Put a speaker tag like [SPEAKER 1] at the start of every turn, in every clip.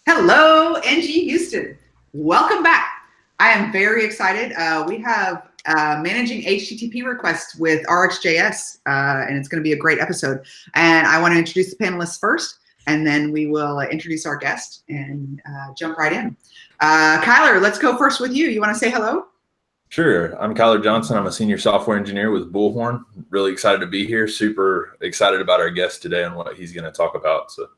[SPEAKER 1] Hello, NgHouston. Welcome back. I am very excited. We have managing HTTP requests with RxJS, and it's going to be a great episode. And I want to introduce the panelists first, and then we will introduce our guest and jump right in. Kyler, let's go first with you. You want to say hello?
[SPEAKER 2] Sure. I'm Kyler Johnson. I'm a senior software engineer with Bullhorn. Really excited to be here. Super excited about our guest today and what he's going to talk about. So.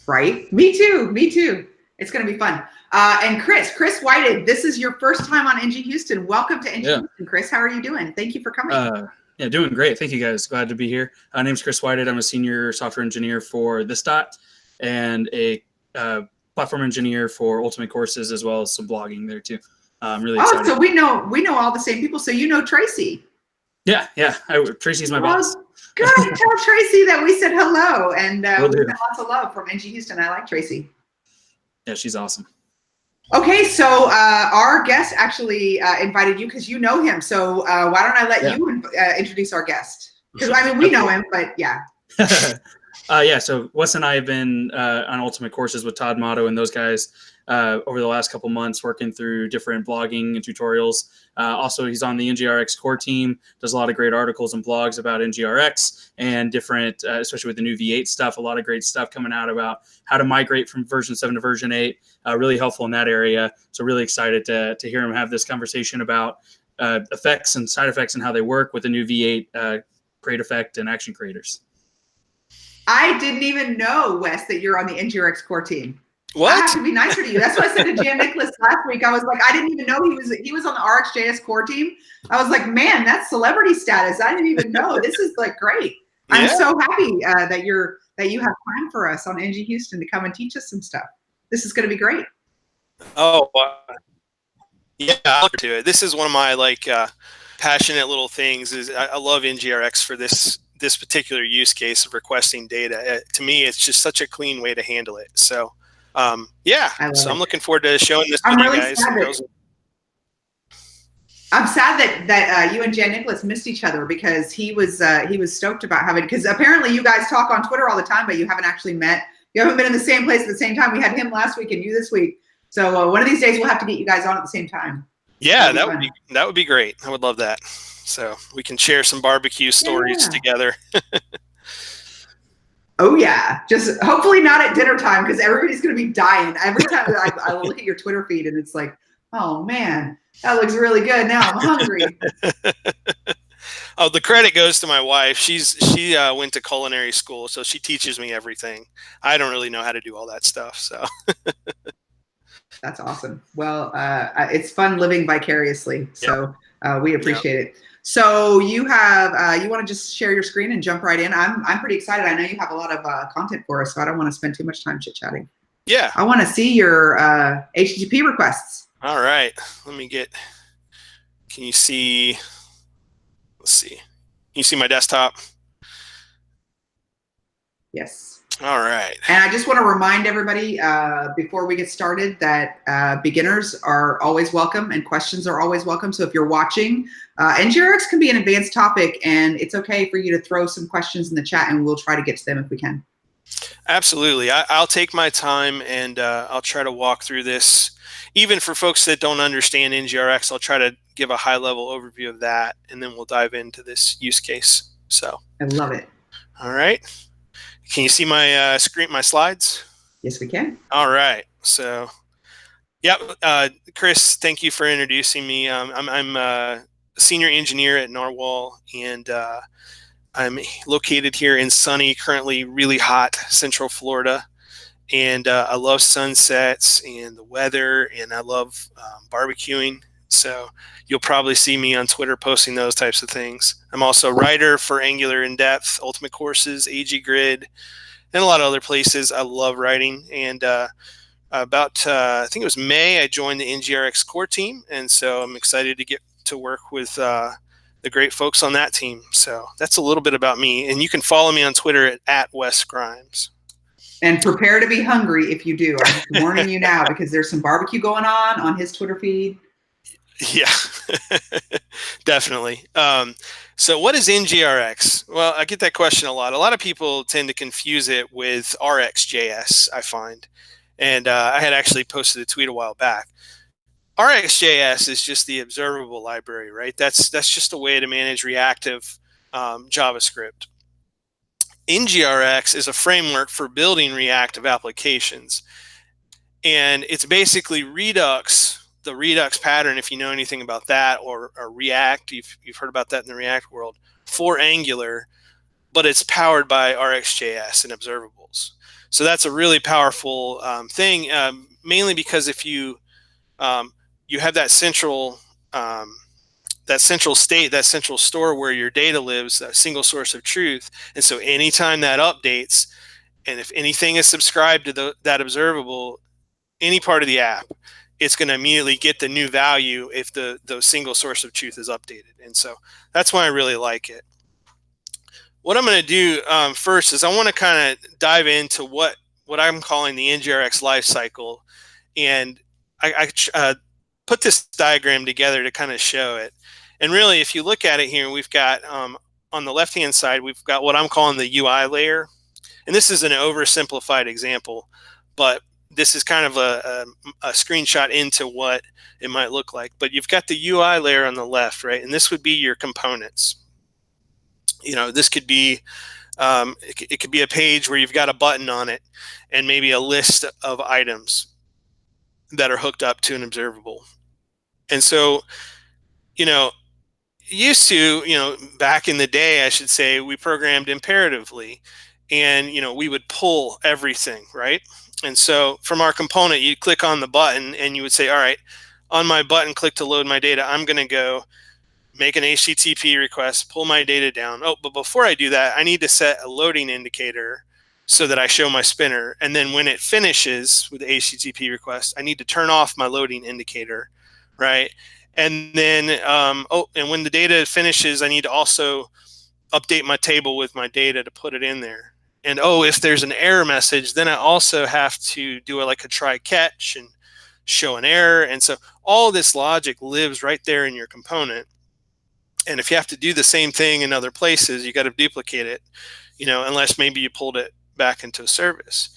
[SPEAKER 1] Right. Me too. Me too. It's going to be fun. And Chris Whited, this is your first time on NgHouston. Welcome to NgHouston, Chris. How are you doing? Thank you for coming.
[SPEAKER 3] Yeah, doing great. Thank you, guys. Glad to be here. My name's Chris Whited. I'm a senior software engineer for ThisDot and a platform engineer for Ultimate Courses, as well as some blogging there too. I'm really excited.
[SPEAKER 1] So we know all the same people. So you know Tracy.
[SPEAKER 3] Yeah. Tracy's my boss.
[SPEAKER 1] Good. Tell Tracy that we said hello, and we sent lots of love from NgHouston. I like Tracy.
[SPEAKER 3] Yeah, she's awesome.
[SPEAKER 1] Okay, so our guest actually invited you because you know him. So why don't I let you introduce our guest? Because I mean, we know him, but yeah.
[SPEAKER 3] So Wes and I have been on Ultimate Courses with Todd Motto and those guys over the last couple months, working through different blogging and tutorials. Also, he's on the NgRx core team, does a lot of great articles and blogs about NgRx and different, especially with the new V8 stuff, a lot of great stuff coming out about how to migrate from version 7 to version 8. Really helpful in that area. So really excited to hear him have this conversation about effects and side effects and how they work with the new V8 Create Effect and Action Creators.
[SPEAKER 1] I didn't even know, Wes, that you're on the NgRx core team.
[SPEAKER 4] What?
[SPEAKER 1] I have to be nicer to you. That's what I said to Jan Nicholas last week. I was like, I didn't even know he was on the RxJS core team. I was like, man, that's celebrity status. I didn't even know. This is like great. Yeah. I'm so happy that you have time for us on NgHouston to come and teach us some stuff. This is going to be great.
[SPEAKER 4] Oh, yeah, I'll look to it. This is one of my passionate little things. Is I love NgRx for this particular use case of requesting data. To me, it's just such a clean way to handle it. So. I'm looking forward to showing this to you guys.
[SPEAKER 1] I'm sad that you and Jan Nicholas missed each other because he was stoked about having, because apparently you guys talk on Twitter all the time, but you haven't actually met. You haven't been in the same place at the same time. We had him last week and you this week. So one of these days we'll have to get you guys on at the same time.
[SPEAKER 4] Yeah, that would be great. I would love that. So we can share some barbecue stories together.
[SPEAKER 1] Oh yeah, just hopefully not at dinner time because everybody's going to be dying. Every time I look at your Twitter feed and it's like, oh man, that looks really good. Now I'm hungry.
[SPEAKER 4] Oh, the credit goes to my wife. She went to culinary school, so she teaches me everything. I don't really know how to do all that stuff. So
[SPEAKER 1] that's awesome. Well, it's fun living vicariously. So we appreciate it. So you have you want to just share your screen and jump right in? I'm pretty excited. I know you have a lot of content for us, so I don't want to spend too much time chit-chatting.
[SPEAKER 4] Yeah.
[SPEAKER 1] I want to see your HTTP requests.
[SPEAKER 4] All right. Let me get. Can you see? Let's see. Can you see my desktop?
[SPEAKER 1] Yes.
[SPEAKER 4] All right.
[SPEAKER 1] And I just want to remind everybody before we get started that beginners are always welcome and questions are always welcome. So if you're watching, NgRx can be an advanced topic and it's okay for you to throw some questions in the chat and we'll try to get to them if we can.
[SPEAKER 4] Absolutely. I'll take my time and I'll try to walk through this. Even for folks that don't understand NgRx, I'll try to give a high-level overview of that and then we'll dive into this use case. So
[SPEAKER 1] I love it.
[SPEAKER 4] All right. Can you see my screen, my slides?
[SPEAKER 1] Yes, we can.
[SPEAKER 4] All right. So, Chris, thank you for introducing me. I'm a senior engineer at Narwhal, and I'm located here in sunny, currently really hot Central Florida. And I love sunsets and the weather, and I love barbecuing. So you'll probably see me on Twitter posting those types of things. I'm also a writer for Angular In Depth, Ultimate Courses, AG Grid, and a lot of other places. I love writing. And about, I think it was May, I joined the NgRx core team. And so I'm excited to get to work with the great folks on that team. So that's a little bit about me. And you can follow me on Twitter at Wes Grimes.
[SPEAKER 1] And prepare to be hungry if you do. I'm just warning you now because there's some barbecue going on his Twitter feed.
[SPEAKER 4] Yeah, definitely. So what is NgRx? Well, I get that question a lot. A lot of people tend to confuse it with RxJS, I find. And I had actually posted a tweet a while back. RxJS is just the observable library, right? That's just a way to manage reactive JavaScript. NgRx is a framework for building reactive applications. And it's basically Redux, the Redux pattern, if you know anything about that, or React, you've heard about that in the React world, for Angular, but it's powered by RxJS and observables. So that's a really powerful thing, mainly because if you have that central state, that central store where your data lives, that single source of truth. And so anytime that updates, and if anything is subscribed to that observable, any part of the app, it's going to immediately get the new value if the single source of truth is updated. And so that's why I really like it. What I'm going to do first is I want to kind of dive into what I'm calling the NgRx lifecycle. And I put this diagram together to kind of show it. And really, if you look at it here, we've got on the left-hand side, we've got what I'm calling the UI layer. And this is an oversimplified example, but this is kind of a screenshot into what it might look like. But you've got the UI layer on the left, right? And this would be your components. You know, this could be, it could be a page where you've got a button on it and maybe a list of items that are hooked up to an observable. And so, you know, used to, you know, back in the day, I should say, we programmed imperatively, and, you know, we would pull everything, right? And so from our component, you click on the button and you would say, all right, on my button, click to load my data. I'm going to go make an HTTP request, pull my data down. Oh, but before I do that, I need to set a loading indicator so that I show my spinner. And then when it finishes with the HTTP request, I need to turn off my loading indicator, right? And then, and when the data finishes, I need to also update my table with my data to put it in there. And if there's an error message, then I also have to do like a try catch and show an error. And so all this logic lives right there in your component. And if you have to do the same thing in other places, you got to duplicate it, you know, unless maybe you pulled it back into a service.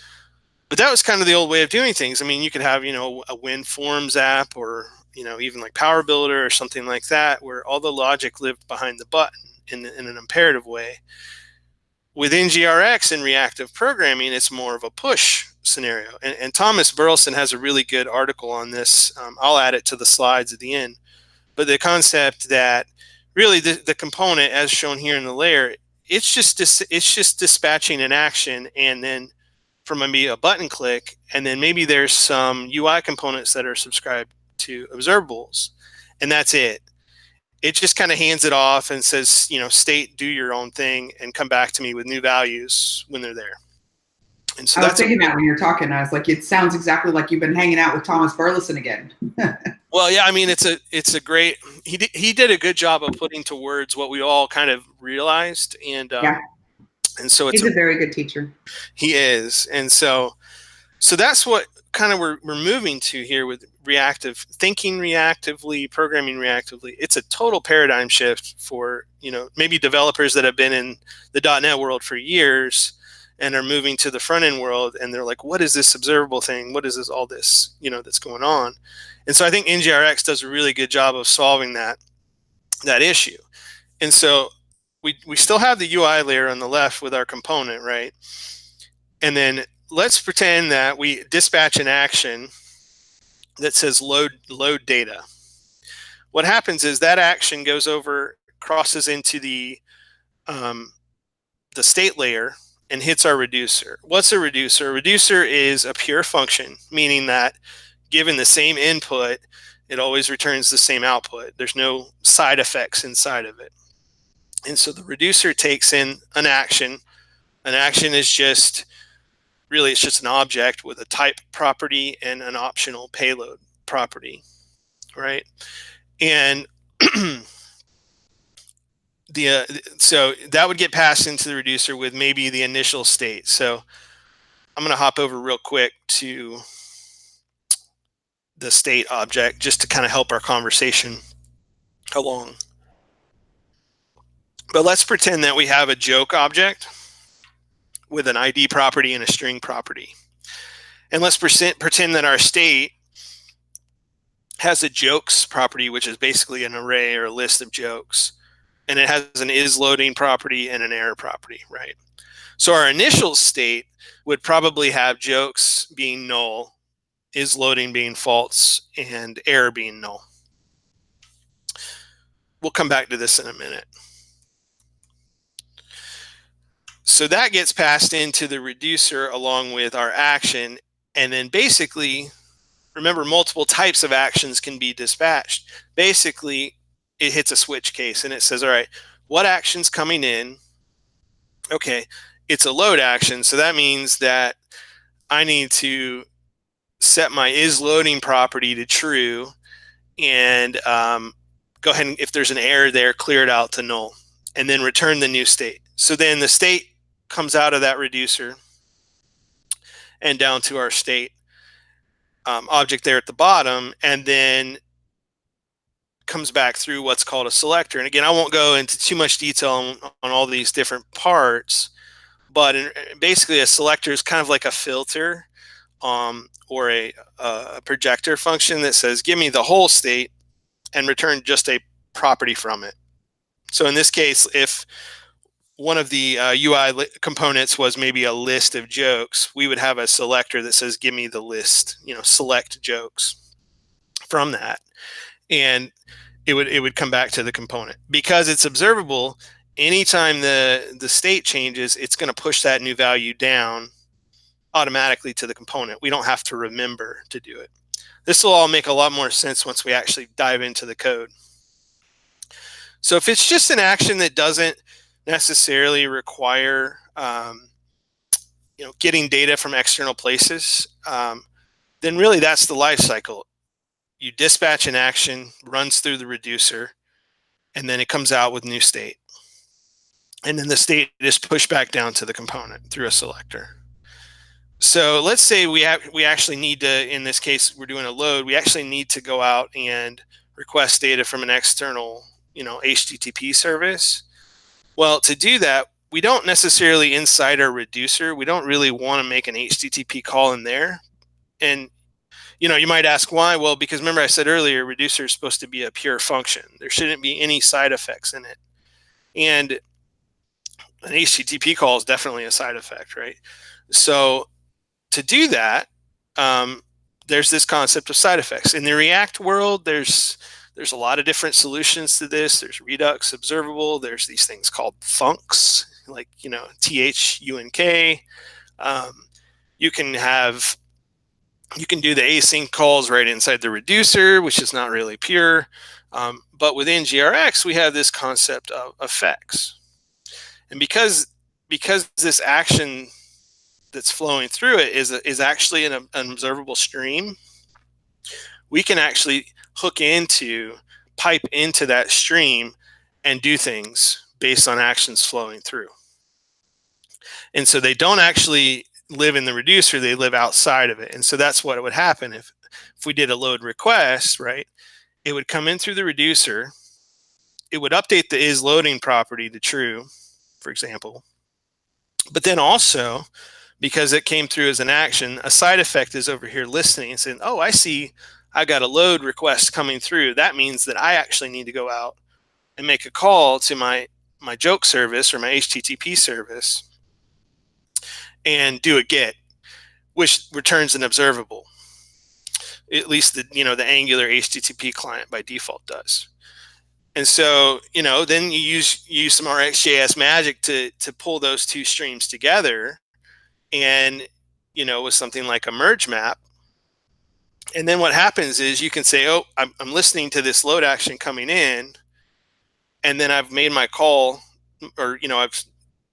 [SPEAKER 4] But that was kind of the old way of doing things. I mean, you could have, you know, a WinForms app, or, you know, even like Power Builder or something like that, where all the logic lived behind the button in an imperative way. With NgRx and reactive programming, it's more of a push scenario. And Thomas Burleson has a really good article on this. I'll add it to the slides at the end. But the concept that really the component, as shown here in the layer, it's just dispatching an action, and then from maybe a button click, and then maybe there's some UI components that are subscribed to observables, and that's it. It just kind of hands it off and says, you know, state, do your own thing, and come back to me with new values when they're there. And so
[SPEAKER 1] I was thinking that when you're talking, I was like, it sounds exactly like you've been hanging out with Thomas Burleson again.
[SPEAKER 4] Well, yeah, I mean, it's a great, he did a good job of putting to words what we all kind of realized. And,
[SPEAKER 1] yeah.
[SPEAKER 4] And so
[SPEAKER 1] he's a very good teacher.
[SPEAKER 4] He is. And so that's what kind of we're moving to here with reactive thinking, reactively, programming reactively. It's a total paradigm shift for, you know, maybe developers that have been in the .NET world for years and are moving to the front end world, and they're like, what is this observable thing? What is this, all this, you know, that's going on? And so I think NgRx does a really good job of solving that issue. And so we still have the UI layer on the left with our component, right? And then let's pretend that we dispatch an action that says load data. What happens is that action goes over, crosses into the state layer and hits our reducer. What's a reducer? A reducer is a pure function, meaning that given the same input, it always returns the same output. There's no side effects inside of it. And so the reducer takes in an action. An action is just, really, it's just an object with a type property and an optional payload property, right? And so that would get passed into the reducer with maybe the initial state. So I'm going to hop over real quick to the state object just to kind of help our conversation along. But let's pretend that we have a joke object with an ID property and a string property. And let's pretend that our state has a jokes property, which is basically an array or a list of jokes. And it has an isLoading property and an error property, right? So our initial state would probably have jokes being null, isLoading being false, and error being null. We'll come back to this in a minute. So that gets passed into the reducer along with our action. And then basically, remember, multiple types of actions can be dispatched. Basically, it hits a switch case and it says, all right, what action's coming in? Okay, it's a load action. So that means that I need to set my isLoading property to true and go ahead and, if there's an error there, clear it out to null and then return the new state. So then the state comes out of that reducer and down to our state object there at the bottom, and then comes back through what's called a selector. And again, I won't go into too much detail on all these different parts, but basically a selector is kind of like a filter or a projector function that says, give me the whole state and return just a property from it. So in this case, if one of the UI components was maybe a list of jokes, we would have a selector that says, give me the list, select jokes from that. And it would come back to the component. Because it's observable, anytime the state changes, it's going to push that new value down automatically to the component. We don't have to remember to do it. This will all make a lot more sense once we actually dive into the code. So if it's just an action that doesn't necessarily require getting data from external places, then really that's the life cycle. You dispatch an action, runs through the reducer, and then it comes out with new state. And then the state is pushed back down to the component through a selector. So let's say we actually need to, in this case, we're doing a load, we actually need to go out and request data from an external, HTTP service. Well, to do that, we don't necessarily inside our reducer, we don't really want to make an HTTP call in there. And you might ask why. Well, because remember I said earlier, reducer is supposed to be a pure function. There shouldn't be any side effects in it. And an HTTP call is definitely a side effect, right? So to do that, there's this concept of side effects. In the React world, there's a lot of different solutions to this. There's Redux, observable. There's these things called funks, like, THUNK. You can do the async calls right inside the reducer, which is not really pure. But with NgRx, we have this concept of effects. And because this action that's flowing through it is actually an observable stream, we can actually pipe into that stream and do things based on actions flowing through. And so they don't actually live in the reducer, they live outside of it. And so that's what would happen if we did a load request, right? It would come in through the reducer, it would update the isLoading property to true, for example. But then also, because it came through as an action, a side effect is over here listening and saying, oh, I see I got a load request coming through. That means that I actually need to go out and make a call to my joke service or my HTTP service and do a get, which returns an observable. At least the Angular HTTP client by default does. And so, then you use some RxJS magic to pull those two streams together, and with something like a merge map. And then what happens is you can say, oh, I'm listening to this load action coming in, and then I've made my call, or I've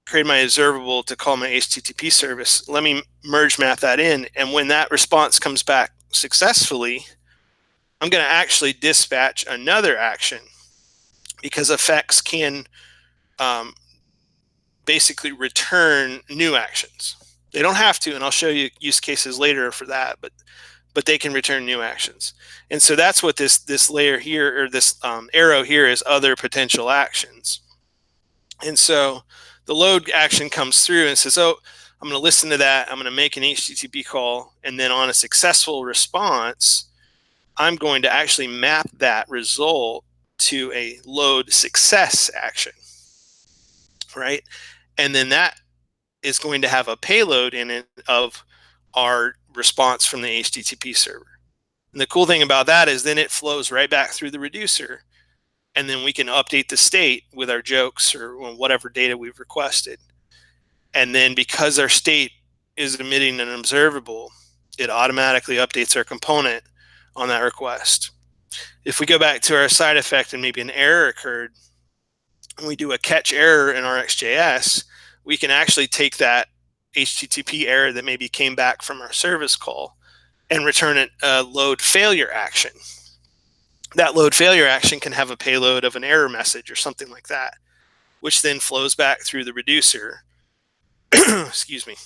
[SPEAKER 4] created my observable to call my HTTP service. Let me merge map that in, and when that response comes back successfully, I'm going to actually dispatch another action, because effects can basically return new actions. They don't have to, and I'll show you use cases later for that, but they can return new actions. And so that's what this layer here, or this arrow here, is other potential actions. And so the load action comes through and says, oh, I'm going to listen to that. I'm going to make an HTTP call. And then on a successful response, I'm going to actually map that result to a load success action, right? And then that is going to have a payload in it of our response from the HTTP server. And the cool thing about that is then it flows right back through the reducer, and then we can update the state with our jokes or whatever data we've requested. And then because our state is emitting an observable, it automatically updates our component on that request. If we go back to our side effect and maybe an error occurred, and we do a catch error in RxJS, we can actually take that HTTP error that maybe came back from our service call and return a load failure action. That load failure action can have a payload of an error message or something like that, which then flows back through the reducer. Excuse me.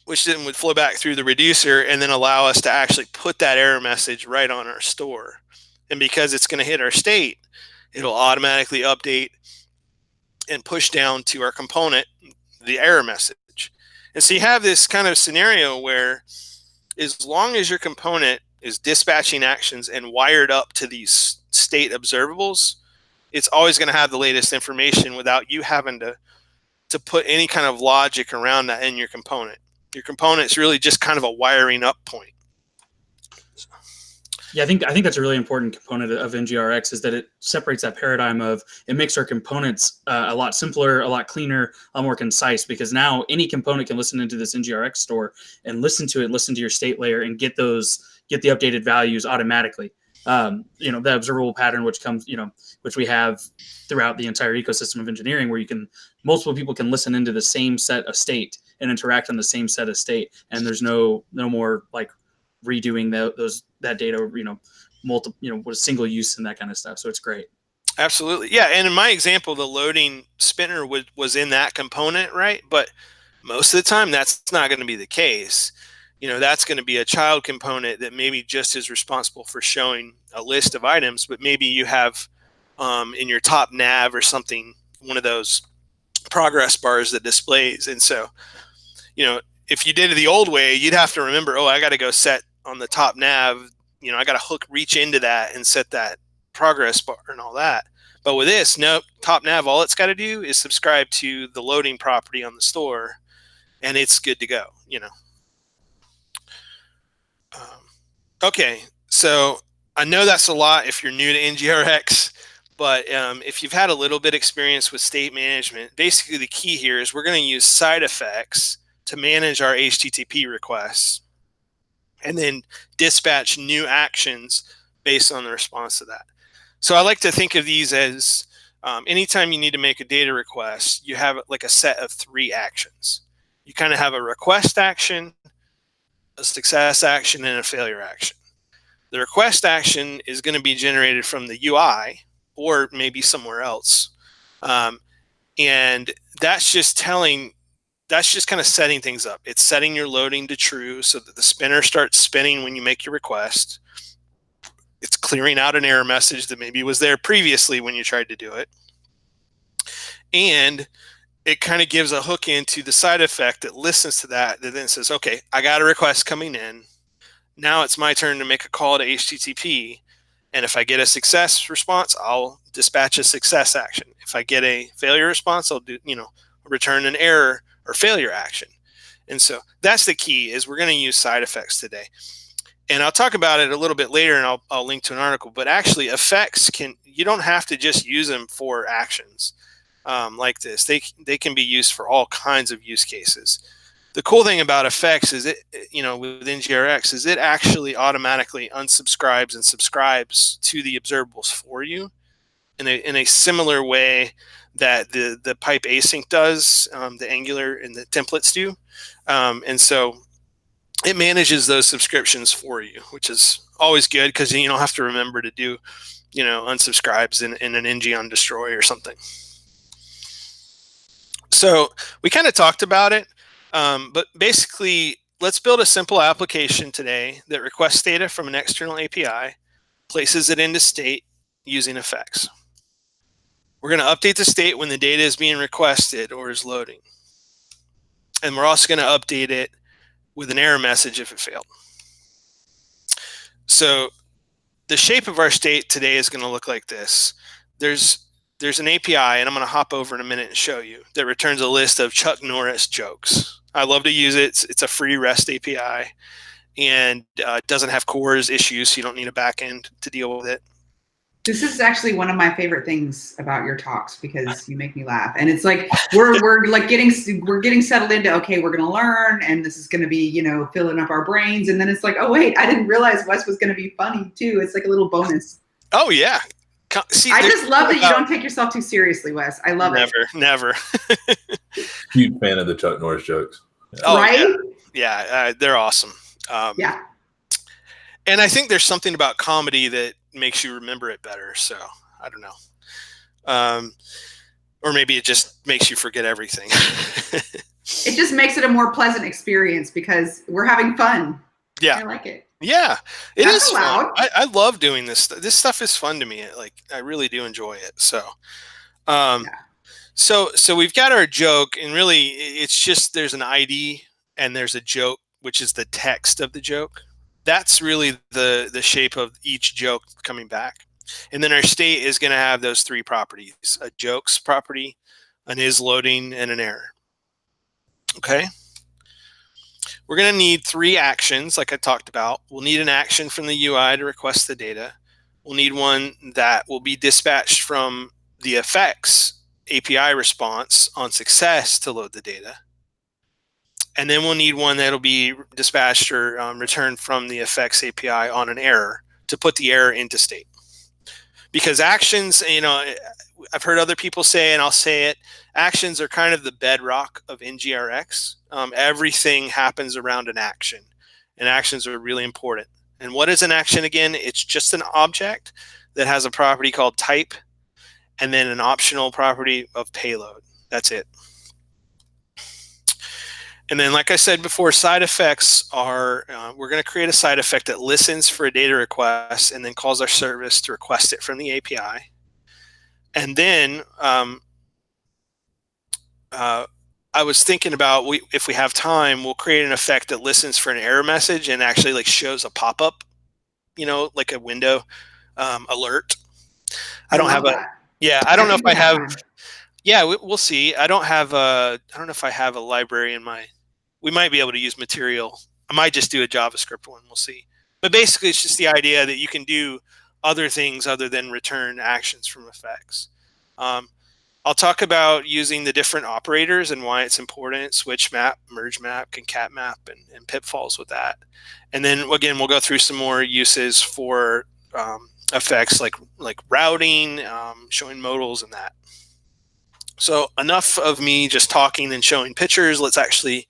[SPEAKER 4] Which then would flow back through the reducer and then allow us to actually put that error message right on our store. And because it's going to hit our state, it'll automatically update and push down to our component the error message. And so you have this kind of scenario where as long as your component is dispatching actions and wired up to these state observables, it's always going to have the latest information without you having to put any kind of logic around that in your component. Your component's really just kind of a wiring up point.
[SPEAKER 3] Yeah, I think that's a really important component of NgRx is that it separates that paradigm of it makes our components a lot simpler, a lot cleaner, a lot more concise, because now any component can listen into this NgRx store and listen to it, listen to your state layer, and get the updated values automatically. The observable pattern, which comes, which we have throughout the entire ecosystem of engineering, where multiple people can listen into the same set of state and interact on the same set of state, and there's no more like redoing that data, with single use and that kind of stuff. So it's great.
[SPEAKER 4] Absolutely, yeah. And in my example, the loading spinner was in that component, right? But most of the time, that's not going to be the case. That's going to be a child component that maybe just is responsible for showing a list of items, but maybe you have in your top nav or something, one of those progress bars that displays. And so, if you did it the old way, you'd have to remember, I got to go set on the top nav, I got to reach into that and set that progress bar and all that. But with this, no, top nav, all it's got to do is subscribe to the loading property on the store, and it's good to go, Okay, so I know that's a lot if you're new to NgRx, but if you've had a little bit experience with state management, basically the key here is we're going to use side effects to manage our HTTP requests and then dispatch new actions based on the response to that. So I like to think of these as anytime you need to make a data request, you have like a set of 3 actions. You kind of have a request action, a success action, and a failure action. The request action is going to be generated from the UI or maybe somewhere else. And that's just kind of setting things up. It's setting your loading to true so that the spinner starts spinning when you make your request. It's clearing out an error message that maybe was there previously when you tried to do it. And it kind of gives a hook into the side effect that listens to that then says, okay, I got a request coming in. Now it's my turn to make a call to HTTP. And if I get a success response, I'll dispatch a success action. If I get a failure response, I'll return an error or failure action. And so that's the key, is we're going to use side effects today. And I'll talk about it a little bit later, and I'll link to an article. But actually, effects you don't have to just use them for actions like this. They can be used for all kinds of use cases. The cool thing about effects is with NgRx is it actually automatically unsubscribes and subscribes to the observables for you in a similar way that the pipe async does, the Angular and the templates do. And so it manages those subscriptions for you, which is always good because you don't have to remember to do, unsubscribes in an ng on destroy or something. So we kind of talked about it, but basically let's build a simple application today that requests data from an external API, places it into state using effects. We're going to update the state when the data is being requested or is loading. And we're also going to update it with an error message if it failed. So the shape of our state today is going to look like this. There's an API, and I'm going to hop over in a minute and show you, that returns a list of Chuck Norris jokes. I love to use it. It's a free REST API, and it doesn't have CORS issues, so you don't need a backend to deal with it.
[SPEAKER 1] This is actually one of my favorite things about your talks, because you make me laugh, and it's like we're like getting settled into, okay, we're gonna learn, and this is gonna be, you know, filling up our brains, and then it's like, oh wait, I didn't realize Wes was gonna be funny too. It's like a little bonus.
[SPEAKER 4] Oh yeah. See,
[SPEAKER 1] I just love that you don't take yourself too seriously, Wes. I love it.
[SPEAKER 4] Never.
[SPEAKER 2] Huge fan of the Chuck Norris jokes.
[SPEAKER 4] Yeah. Oh,
[SPEAKER 1] right?
[SPEAKER 4] Yeah, they're awesome.
[SPEAKER 1] Yeah.
[SPEAKER 4] And I think there's something about comedy that makes you remember it better. So I don't know. Or maybe it just makes you forget everything.
[SPEAKER 1] It just makes it a more pleasant experience because we're having fun.
[SPEAKER 4] Yeah.
[SPEAKER 1] I like it.
[SPEAKER 4] Yeah, it is
[SPEAKER 1] allowed.
[SPEAKER 4] fun. I love doing this. This stuff is fun to me. I really do enjoy it. So, so we've got our joke, and really it's just, there's an ID and there's a joke, which is the text of the joke. That's really the shape of each joke coming back. And then our state is going to have those three properties: a jokes property, an is loading, and an error. Okay. We're going to need three actions, like I talked about. We'll need an action from the UI to request the data. We'll need one that will be dispatched from the effects API response on success to load the data. And then we'll need one that'll be dispatched or returned from the effects API on an error to put the error into state. Because actions, you know, I've heard other people say, and I'll say it, actions are kind of the bedrock of NgRx. Everything happens around an action, and actions are really important. And what is an action again? It's just an object that has a property called type, and then an optional property of payload. That's it. And then, like I said before, side effects are, we're going to create a side effect that listens for a data request and then calls our service to request it from the API. And then I was thinking about, if we have time, we'll create an effect that listens for an error message and actually like shows a pop-up, you know, like a window alert. I don't have I don't know if I have, we'll see. I don't know if I have a library in my, we might be able to use material. I might just do a JavaScript one, we'll see. But basically it's just the idea that you can do other things other than return actions from effects. I'll talk about using the different operators and why it's important: switch map, merge map, concat map, and pitfalls with that. And then again, we'll go through some more uses for effects like routing, showing modals and that. So enough of me just talking and showing pictures. Let's actually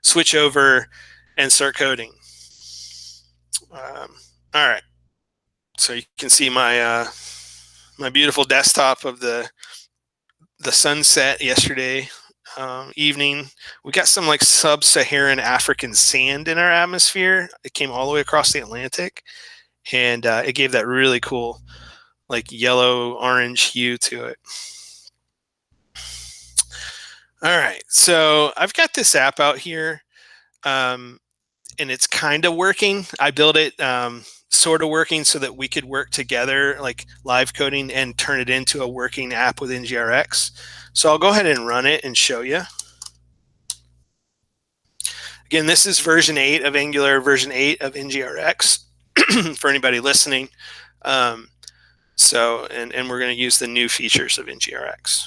[SPEAKER 4] switch over and start coding. All right. So you can see my my beautiful desktop of the sunset yesterday evening. We got some like sub-Saharan African sand in our atmosphere. It came all the way across the Atlantic, and it gave that really cool like yellow orange hue to it. All right, so I've got this app out here, and it's kind of working. I built it sort of working so that we could work together, like live coding, and turn it into a working app with NgRx. So I'll go ahead and run it and show you. Again, this is version 8 of Angular, version 8 of NgRx for anybody listening. So, and we're going to use the new features of NgRx.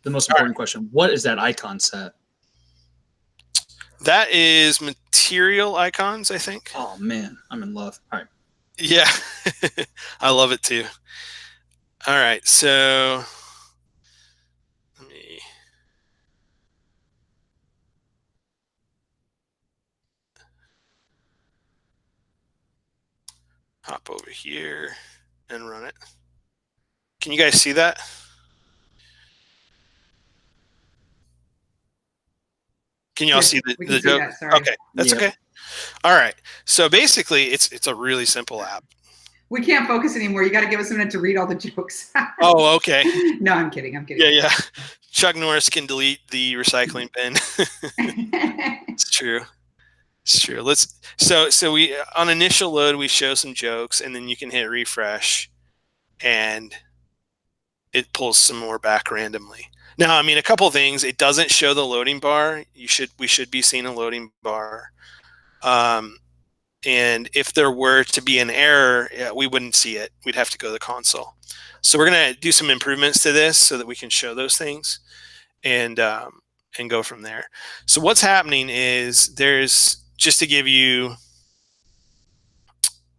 [SPEAKER 3] The most important question: what is that icon set?
[SPEAKER 4] That is material icons, I think.
[SPEAKER 3] Oh man, I'm in love. All right.
[SPEAKER 4] Yeah, I love it too. All right, so let me hop over here and run it. Can you guys see that? Can you all see the joke?
[SPEAKER 1] That,
[SPEAKER 4] okay, that's okay. All right. So basically, it's a really simple app.
[SPEAKER 1] We can't focus anymore. You got to give us a minute to read all the jokes.
[SPEAKER 4] Oh, okay.
[SPEAKER 1] No, I'm kidding. I'm kidding.
[SPEAKER 4] Yeah, yeah. Chuck Norris can delete the recycling bin. It's true. It's true. So we on initial load we show some jokes, and then you can hit refresh, and it pulls some more back randomly. Now, I mean, a couple things. It doesn't show the loading bar. We should be seeing a loading bar. And if there were to be an error, we wouldn't see it. We'd have to go to the console. So we're going to do some improvements to this so that we can show those things and go from there. So what's happening is there's, just to give you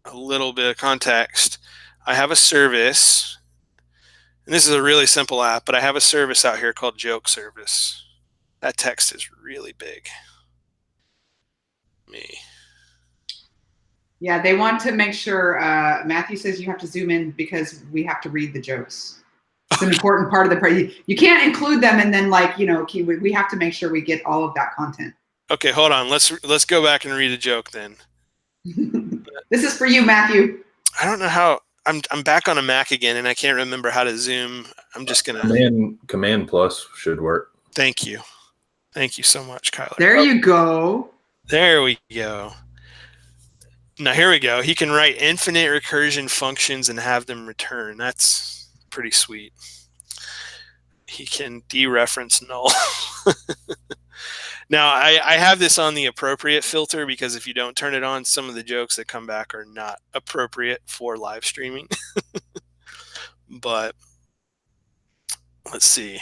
[SPEAKER 4] a little bit of context, I have a service, and this is a really simple app, but I have a service out here called Joke Service. That text is really big.
[SPEAKER 1] Yeah, they want to make sure, Matthew says you have to zoom in because we have to read the jokes. It's an important part of the part. You can't include them and then we have to make sure we get all of that content.
[SPEAKER 4] Okay, hold on. Let's go back and read a joke then.
[SPEAKER 1] This is for you, Matthew.
[SPEAKER 4] I don't know how. I'm back on a Mac again, and I can't remember how to zoom. I'm just gonna
[SPEAKER 2] Command plus should work.
[SPEAKER 4] Thank you so much, Kyler.
[SPEAKER 1] There you go.
[SPEAKER 4] There we go. Now here we go. He can write infinite recursion functions and have them return. That's pretty sweet. He can dereference null. Now I have this on the appropriate filter because if you don't turn it on, some of the jokes that come back are not appropriate for live streaming. But let's see.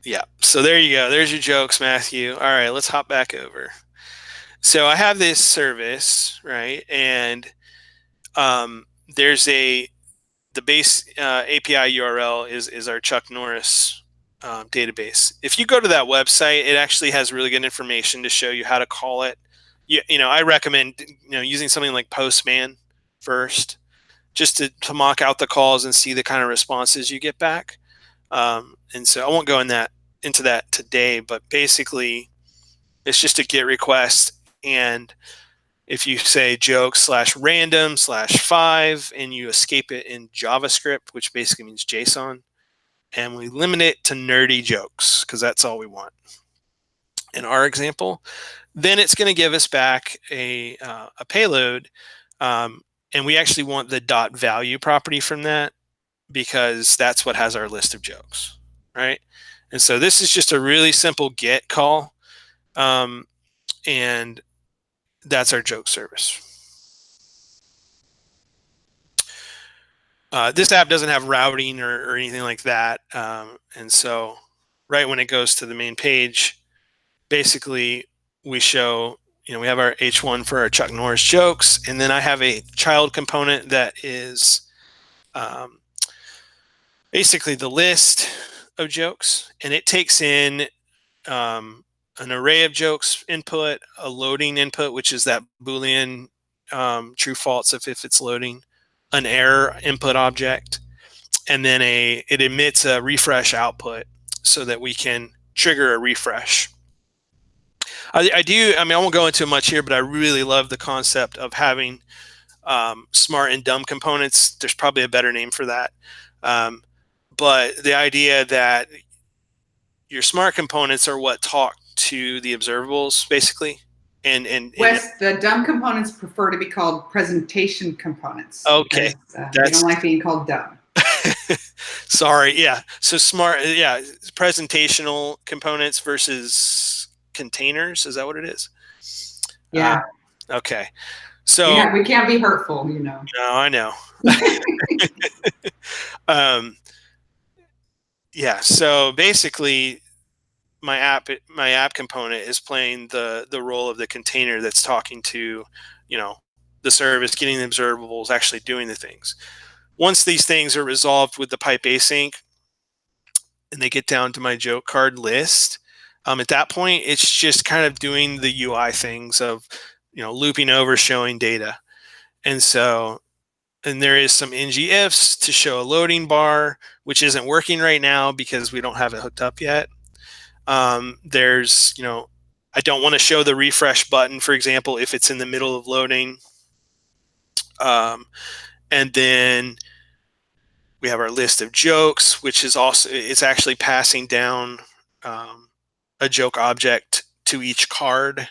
[SPEAKER 4] Yeah, so there you go. There's your jokes, Matthew. All right, let's hop back over. So I have this service, right? And there's the base API URL is our Chuck Norris database. If you go to that website, it actually has really good information to show you how to call it. I recommend using something like Postman first, just to mock out the calls and see the kind of responses you get back. And so I won't go into that today, but basically it's just a GET request. And if you say joke/random/5 and you escape it in JavaScript, which basically means JSON, and we limit it to nerdy jokes because that's all we want in our example, then it's going to give us back a payload. And we actually want the .value property from that because that's what has our list of jokes, right? And so this is just a really simple GET call. And that's our joke service. This app doesn't have routing or anything like that. And so right when it goes to the main page, basically we show, we have our H1 for our Chuck Norris jokes. And then I have a child component that is basically the list of jokes. And it takes in an array of jokes input, a loading input, which is that Boolean true false if it's loading, an error input object, and then it emits a refresh output so that we can trigger a refresh. I won't go into much here, but I really love the concept of having smart and dumb components. There's probably a better name for that. But the idea that your smart components are what talk to the observables, basically. And
[SPEAKER 1] Wes, the dumb components prefer to be called presentation components.
[SPEAKER 4] Okay.
[SPEAKER 1] Because, they don't like being called dumb.
[SPEAKER 4] Sorry. Yeah. So smart. Yeah. Presentational components versus containers. Is that what it is?
[SPEAKER 1] Yeah.
[SPEAKER 4] Okay. So
[SPEAKER 1] yeah, we can't be hurtful,
[SPEAKER 4] No, I know. Yeah. So basically, my app component is playing the role of the container that's talking to, the service, getting the observables, actually doing the things. Once these things are resolved with the pipe async and they get down to my joke card list, at that point, it's just kind of doing the UI things of, looping over, showing data. And there is some ngIfs to show a loading bar, which isn't working right now because we don't have it hooked up yet. There's, I don't want to show the refresh button, for example, if it's in the middle of loading. And then we have our list of jokes, which is also, it's actually passing down a joke object to each card.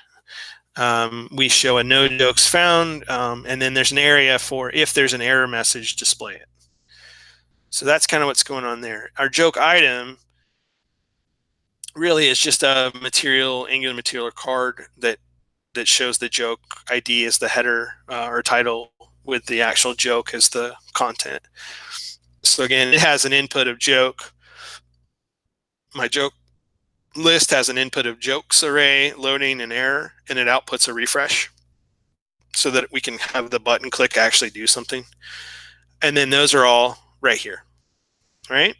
[SPEAKER 4] We show a no jokes found, and then there's an area for if there's an error message, display it. So that's kind of what's going on there. Our joke item really is just a Angular material card that shows the joke ID as the header or title with the actual joke as the content. So again, it has an input of joke. My joke list has an input of jokes array, loading, and error, and it outputs a refresh so that we can have the button click actually do something. And then those are all right here, right?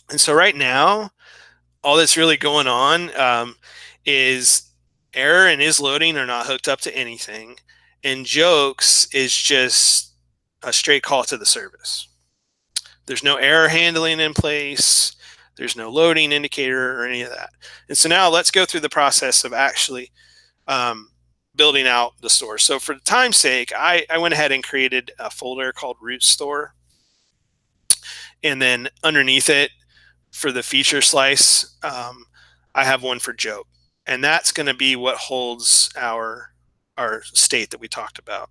[SPEAKER 4] And so right now, all that's really going on is error and is loading are not hooked up to anything, and jokes is just a straight call to the service. There's no error handling in place. There's no loading indicator or any of that. And so now let's go through the process of actually building out the store. So for the time's sake, I went ahead and created a folder called root store. And then underneath it, for the feature slice, I have one for joke. And that's going to be what holds our state that we talked about.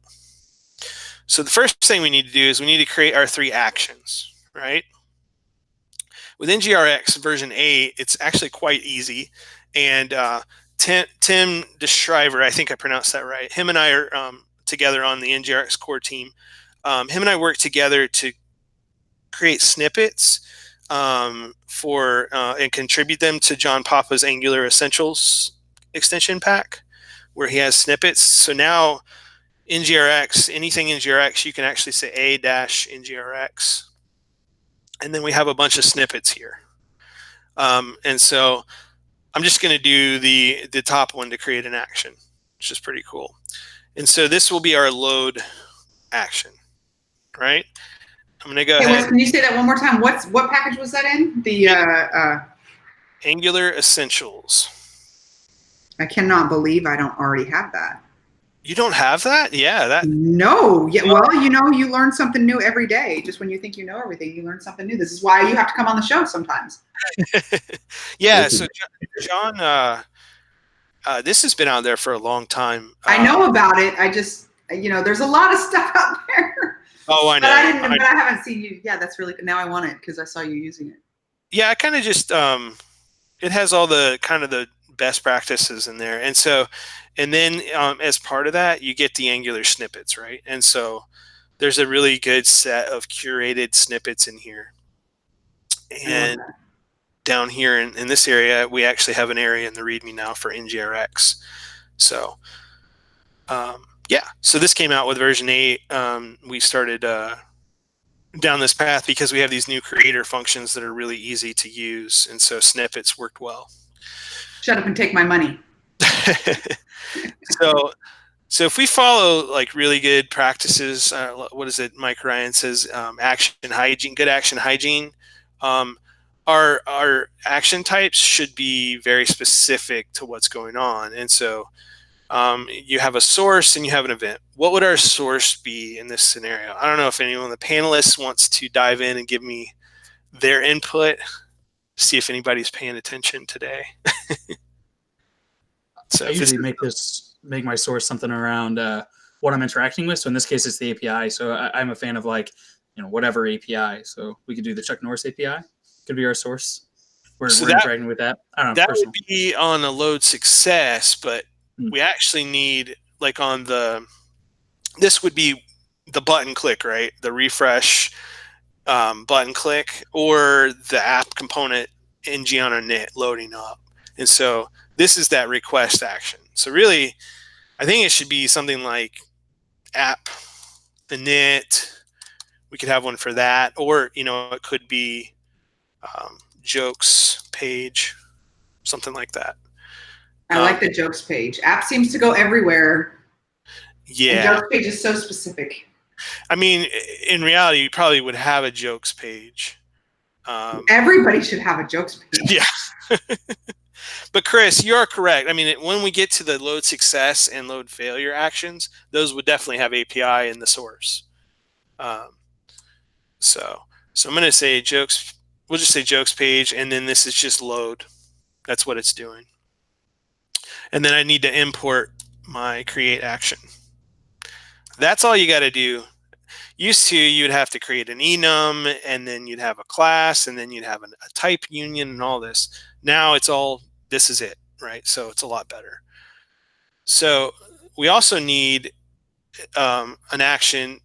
[SPEAKER 4] So the first thing we need to do is we need to create our 3 actions, right? With NgRx version 8, it's actually quite easy. And Tim DeSchrijver, I think I pronounced that right. Him and I are together on the NgRx core team. Him and I work together to create snippets and contribute them to John Papa's Angular Essentials extension pack, where he has snippets. So now NgRx, anything NgRx, you can actually say a-NgRx. And then we have a bunch of snippets here. And so I'm just going to do the top one to create an action, which is pretty cool. And so this will be our load action, right? I'm going to go ahead.
[SPEAKER 1] Can you say that one more time? What package was that in? The
[SPEAKER 4] Angular Essentials.
[SPEAKER 1] I cannot believe I don't already have that.
[SPEAKER 4] You don't have that? Yeah.
[SPEAKER 1] No. Yeah. Well, you learn something new every day. Just when you think you know everything, you learn something new. This is why you have to come on the show sometimes.
[SPEAKER 4] Yeah. So John, this has been out there for a long time.
[SPEAKER 1] I know about it. I just, there's a lot of stuff out there.
[SPEAKER 4] Oh, I know.
[SPEAKER 1] But I haven't seen you. Yeah, that's really good. Now I want it because I saw you using it.
[SPEAKER 4] Yeah, I kind of just, it has all the kind of the best practices in there. And then as part of that, you get the Angular snippets, right? And so there's a really good set of curated snippets in here. And down here in this area, we actually have an area in the README now for NgRx. So, yeah, so this came out with version 8. We started down this path because we have these new creator functions that are really easy to use. And so snippets worked well.
[SPEAKER 1] Shut up and take my money.
[SPEAKER 4] So if we follow like really good practices, what is it? Mike Ryan says, action hygiene, good action hygiene. Our action types should be very specific to what's going on. And so you have a source and you have an event. What would our source be in this scenario? I don't know if anyone of the panelists wants to dive in and give me their input. See if anybody's paying attention today. So
[SPEAKER 3] I usually make my source something around what I'm interacting with. So in this case, it's the API. So I'm a fan of whatever API. So we could do the Chuck Norris API. Could be our source. We're interacting with that. I don't know.
[SPEAKER 4] That would be on a load success, but we actually need this would be the button click, right? The refresh button click or the app component ng on a init loading up. And so this is that request action. So really, I think it should be something like app init. We could have one for that, or it could be jokes page, something like that.
[SPEAKER 1] I like the jokes page. App seems to go everywhere.
[SPEAKER 4] Yeah.
[SPEAKER 1] And jokes page is so specific.
[SPEAKER 4] I mean, in reality, you probably would have a jokes page.
[SPEAKER 1] Everybody should have a jokes page.
[SPEAKER 4] Yeah. But Chris, you are correct. I mean, when we get to the load success and load failure actions, those would definitely have API in the source. So I'm going to say jokes. We'll just say jokes page, and then this is just load. That's what it's doing. And then I need to import my create action. That's all you got to do. Used to, you'd have to create an enum, and then you'd have a class, and then you'd have a type union and all this. Now it's all, this is it, right? So it's a lot better. So we also need an action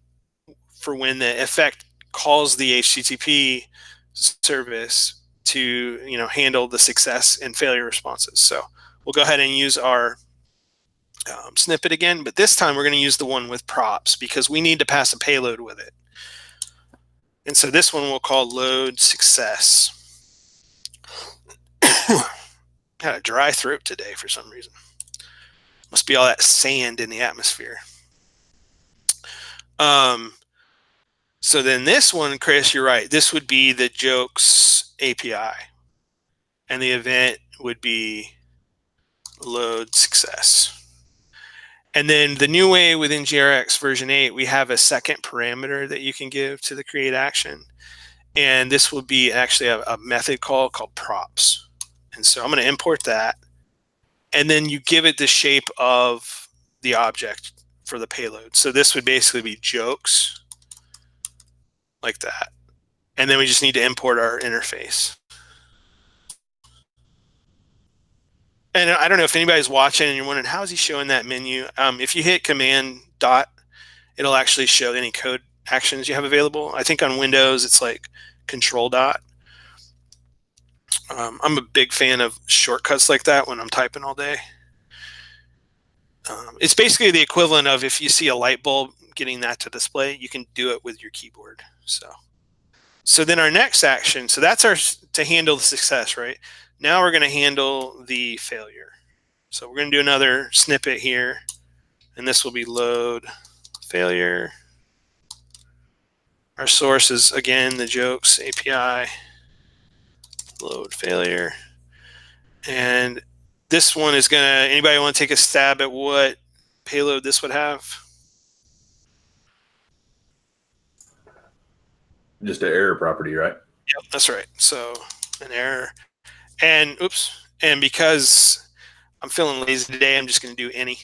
[SPEAKER 4] for when the effect calls the HTTP service to handle the success and failure responses. So we'll go ahead and use our snippet again, but this time we're going to use the one with props because we need to pass a payload with it. And so this one we'll call load success. Got a dry throat today for some reason. Must be all that sand in the atmosphere. So then this one, Chris, you're right. This would be the jokes API. And the event would be load success. And then the new way with NgRx version 8, we have a second parameter that you can give to the create action. And this will be actually a method call called props. And so I'm going to import that. And then you give it the shape of the object for the payload. So this would basically be jokes, like that. And then we just need to import our interface. And I don't know if anybody's watching and you're wondering, how is he showing that menu? If you hit Command dot, it'll actually show any code actions you have available. I think on Windows, it's like Control dot. I'm a big fan of shortcuts like that when I'm typing all day. It's basically the equivalent of if you see a light bulb, getting that to display, you can do it with your keyboard. So then our next action, so that's our to handle the success, right? Now we're going to handle the failure. So we're going to do another snippet here, and this will be load failure. Our source is, again, the jokes API, load failure. And this one is going to, anybody want to take a stab at what payload this would have?
[SPEAKER 2] Just an error property, right?
[SPEAKER 4] Yep, that's right. So an error. And oops. And because I'm feeling lazy today, I'm just going to do any.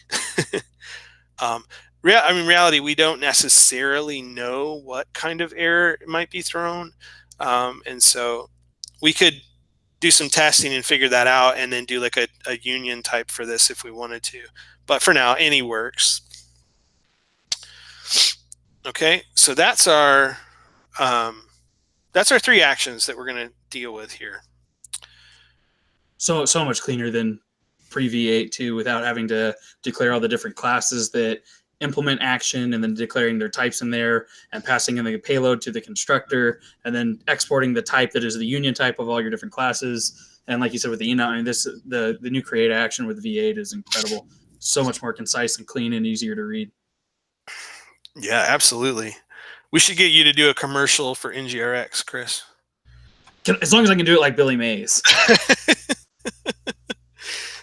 [SPEAKER 4] In reality, we don't necessarily know what kind of error might be thrown. And so we could do some testing and figure that out and then do like a union type for this if we wanted to. But for now, any works. Okay, so that's our three actions that we're going to deal with here.
[SPEAKER 3] So much cleaner than pre V8 too, without having to declare all the different classes that implement action and then declaring their types in there and passing in the payload to the constructor and then exporting the type that is the union type of all your different classes. And like you said with the enum, I mean, the new create action with V8 is incredible. So much more concise and clean and easier to read.
[SPEAKER 4] Yeah, absolutely. We should get you to do a commercial for NgRx, Chris.
[SPEAKER 3] As long as I can do it like Billy Mays.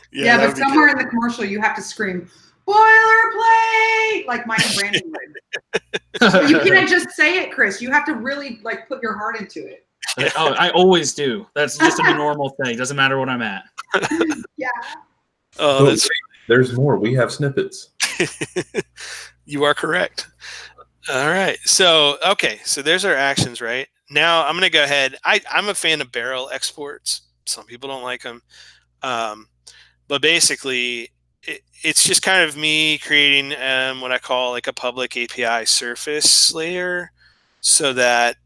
[SPEAKER 1] Yeah, but somewhere in the commercial you have to scream boilerplate like Mike and Brandon would. But you can't just say it, Chris. You have to really like put your heart into it.
[SPEAKER 3] Oh, I always do. That's just a normal thing. Doesn't matter what I'm at.
[SPEAKER 1] Yeah.
[SPEAKER 4] Oh, that's
[SPEAKER 2] there's more. We have snippets.
[SPEAKER 4] You are correct. All right. So, okay. So there's our actions, right? Now I'm going to go ahead. I'm a fan of barrel exports. Some people don't like them. But basically, it's just kind of me creating what I call like a public API surface layer so that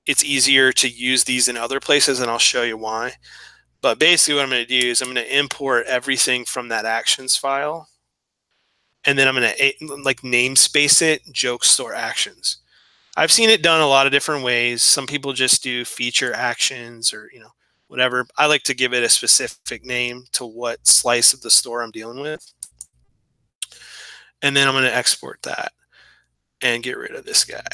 [SPEAKER 4] it's easier to use these in other places, and I'll show you why. But basically what I'm going to do is I'm going to import everything from that actions file, and then I'm going to like namespace it joke store actions. I've seen it done a lot of different ways. Some people just do feature actions or, whatever. I like to give it a specific name to what slice of the store I'm dealing with. And then I'm going to export that and get rid of this guy.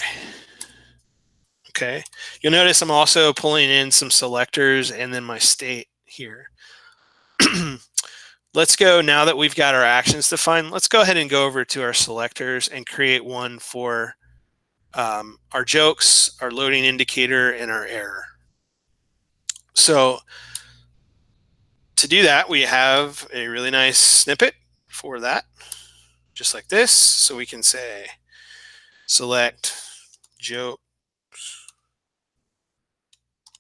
[SPEAKER 4] Okay. You'll notice I'm also pulling in some selectors and then my state here. let's go, now that we've got our actions defined, let's go ahead and go over to our selectors and create one for our jokes, our loading indicator, and our error. So to do that, we have a really nice snippet for that, just like this. So we can say select joke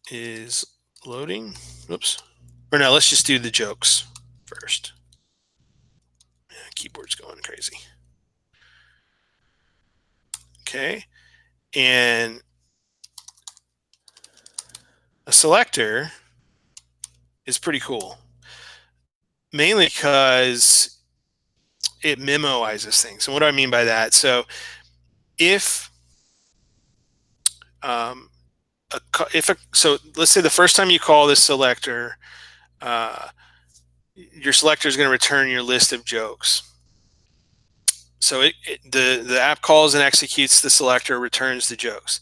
[SPEAKER 4] is loading. Oops. Or no, let's just do the jokes first. Yeah, keyboard's going crazy. Okay. And a selector is pretty cool, mainly because it memoizes things. And what do I mean by that? So if so let's say the first time you call this selector, your selector is going to return your list of jokes. So the app calls and executes the selector, returns the jokes.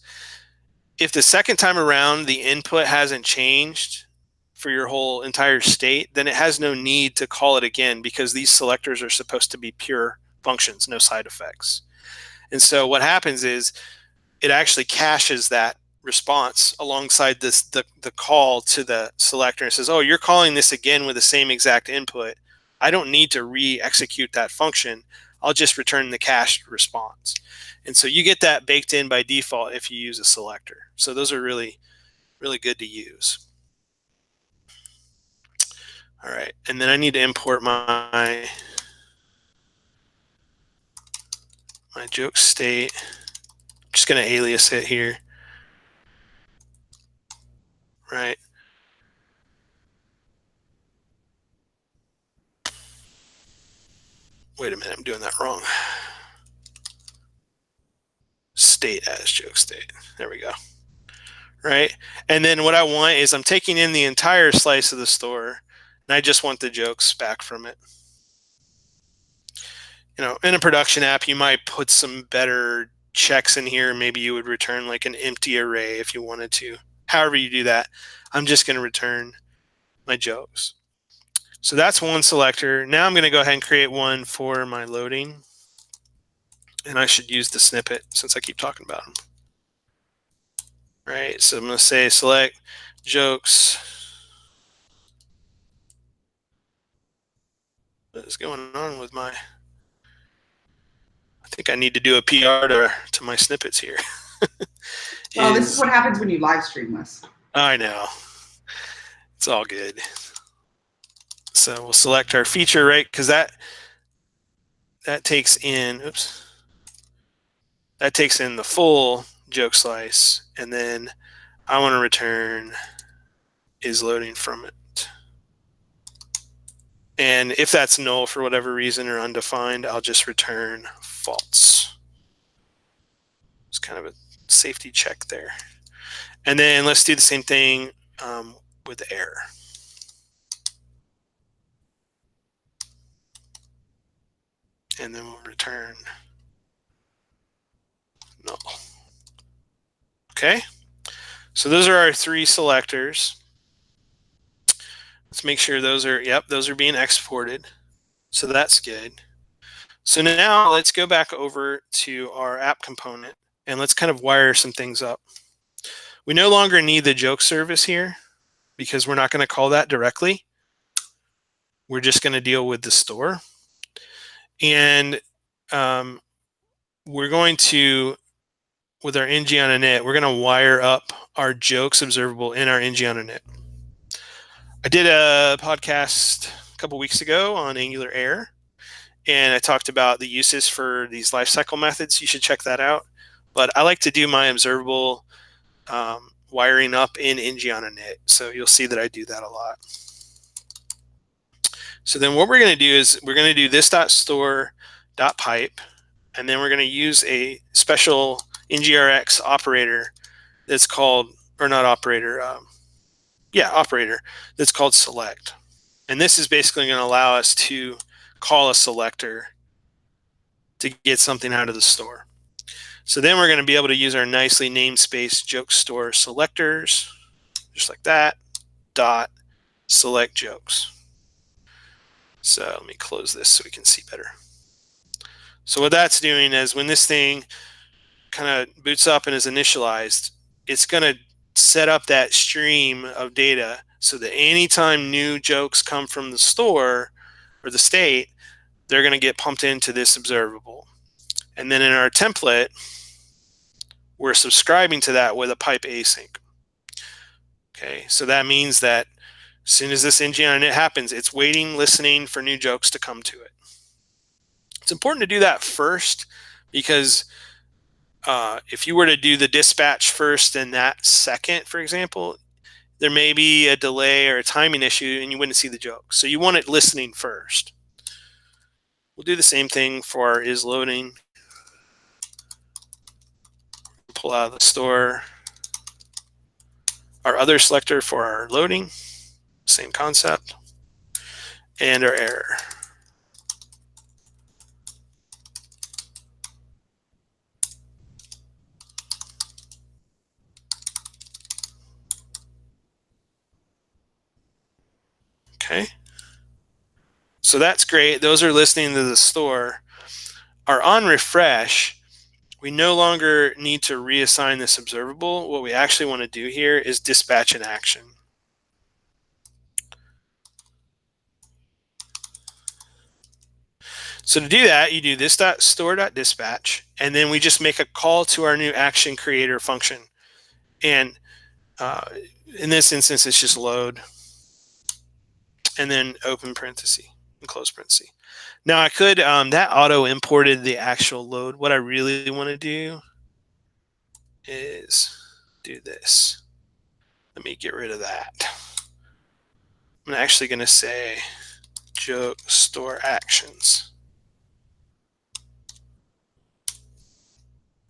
[SPEAKER 4] If the second time around the input hasn't changed for your whole entire state, then it has no need to call it again, because these selectors are supposed to be pure functions, no side effects. And so what happens is it actually caches that response alongside the call to the selector and says, oh, you're calling this again with the same exact input. I don't need to re-execute that function. I'll just return the cached response. And so you get that baked in by default if you use a selector. So those are really, really good to use. All right, and then I need to import my joke state. I'm just going to alias it here. Right. Wait a minute, I'm doing that wrong. State as joke state. There we go. Right. And then what I want is I'm taking in the entire slice of the store, and I just want the jokes back from it. You know, in a production app, you might put some better checks in here. Maybe you would return like an empty array if you wanted to. However you do that, I'm just going to return my jokes. So that's one selector. Now I'm going to go ahead and create one for my loading. And I should use the snippet since I keep talking about them. Right, so I'm going to say select jokes. What is going on with my... I think I need to do a PR to my snippets here.
[SPEAKER 1] Well, this is what happens when you live stream us.
[SPEAKER 4] I know. It's all good. So we'll select our feature, right? Because that takes in, oops. That takes in the full joke slice, and then I want to return is loading from it. And if that's null for whatever reason or undefined, I'll just return false. It's kind of a safety check there. And then let's do the same thing with the error. And then we'll return null. Okay, so those are our three selectors. Let's make sure those are, yep, those are being exported. So that's good. So now let's go back over to our app component and let's kind of wire some things up. We no longer need the joke service here because we're not going to call that directly. We're just going to deal with the store. And we're going to, with our ng on init, we're going to wire up our jokes observable in our ng on init. I did a podcast a couple weeks ago on Angular Error, and I talked about the uses for these lifecycle methods. You should check that out. But I like to do my observable wiring up in ng on init, so you'll see that I do that a lot. So then what we're going to do is we're going to do this.store.pipe, and then we're going to use a special NgRx operator that's called, or not operator, operator that's called select. And this is basically going to allow us to call a selector to get something out of the store. So then we're going to be able to use our nicely namespace joke store selectors, just like that, dot select jokes. So let me close this so we can see better. So what that's doing is when this thing kind of boots up and is initialized, it's going to set up that stream of data so that anytime new jokes come from the store or the state, they're going to get pumped into this observable. And then in our template, we're subscribing to that with a pipe async. Okay, so that means that as soon as this ngInit happens, it's waiting, listening for new jokes to come to it. It's important to do that first because if you were to do the dispatch first and that second, for example, there may be a delay or a timing issue and you wouldn't see the joke. So you want it listening first. We'll do the same thing for our is loading. Pull out of the store. Our other selector for our loading, same concept. And our error. Okay. So that's great. Those are listening to the store. Our on refresh, we no longer need to reassign this observable. What we actually want to do here is dispatch an action. So to do that, you do this .store.dispatch, and then we just make a call to our new action creator function. And in this instance, it's just load, and then open parenthesis and close parenthesis. Now I could, that auto imported the actual load. What I really want to do is do this. Let me get rid of that. I'm actually going to say joke store actions.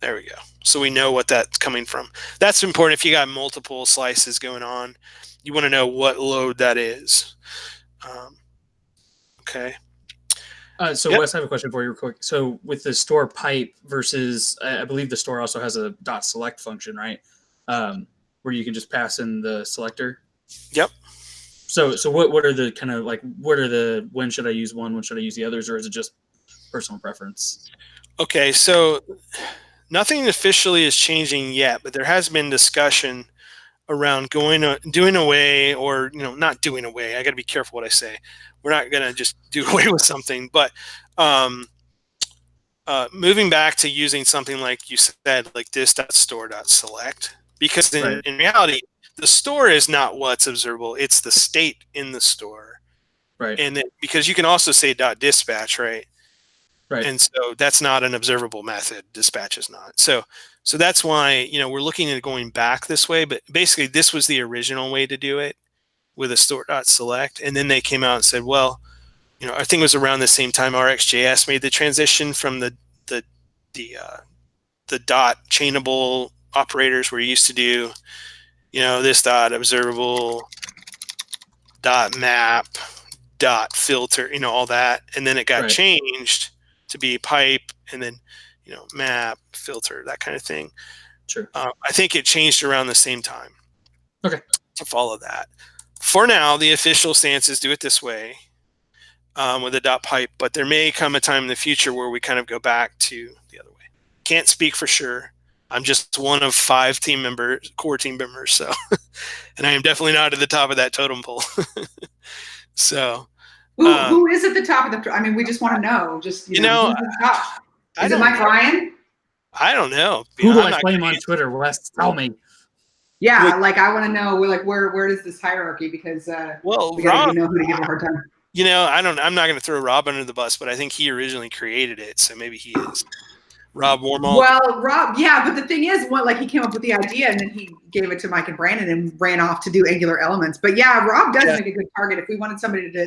[SPEAKER 4] There we go. So we know what that's coming from. That's important if you got multiple slices going on. You want to know what load that is. Okay.
[SPEAKER 3] So
[SPEAKER 4] Yep.
[SPEAKER 3] Wes, I have a question for you real quick. So with the store pipe versus, I believe the store also has a .select function, right? Where you can just pass in the selector.
[SPEAKER 4] Yep.
[SPEAKER 3] So what are the kind of like, what are the, when should I use one, when should I use the others, or is it just personal preference?
[SPEAKER 4] Okay, so nothing officially is changing yet, but there has been discussion around doing away, or not doing away. I got to be careful what I say. We're not going to just do away with something, but moving back to using something like you said, like this.store.select, because in reality, the store is not what's observable; it's the state in the store.
[SPEAKER 3] Right.
[SPEAKER 4] And then, because you can also say .dispatch, right?
[SPEAKER 3] Right.
[SPEAKER 4] And so that's not an observable method. Dispatch is not. So that's why, we're looking at going back this way, but basically this was the original way to do it with a store.select. And then they came out and said, well, I think it was around the same time RxJS made the transition from the dot chainable operators where you used to do, this dot observable, dot map, dot filter, all that. And then it got changed to be pipe, and then map, filter, that kind of thing.
[SPEAKER 3] Sure.
[SPEAKER 4] I think it changed around the same time.
[SPEAKER 3] Okay.
[SPEAKER 4] To follow that. For now, the official stance is do it this way with a dot pipe, but there may come a time in the future where we kind of go back to the other way. Can't speak for sure. I'm just one of 5 core team members, so and I am definitely not at the top of that totem pole. So.
[SPEAKER 1] Who is at the top of the? I mean, we just want to know. Just who's at the top? Is it Mike Ryan?
[SPEAKER 4] I don't know.
[SPEAKER 3] Who will I blame on Twitter? Wes, tell me.
[SPEAKER 1] Yeah, I want to know. We're where does this hierarchy? Because we gotta know who to give a hard time.
[SPEAKER 4] I'm not going to throw Rob under the bus, but I think he originally created it, so maybe he is. Rob Warmall.
[SPEAKER 1] Well, Rob, yeah, but the thing is, he came up with the idea and then he gave it to Mike and Brandon and ran off to do Angular Elements. But yeah, Rob does make a good target. If we wanted somebody to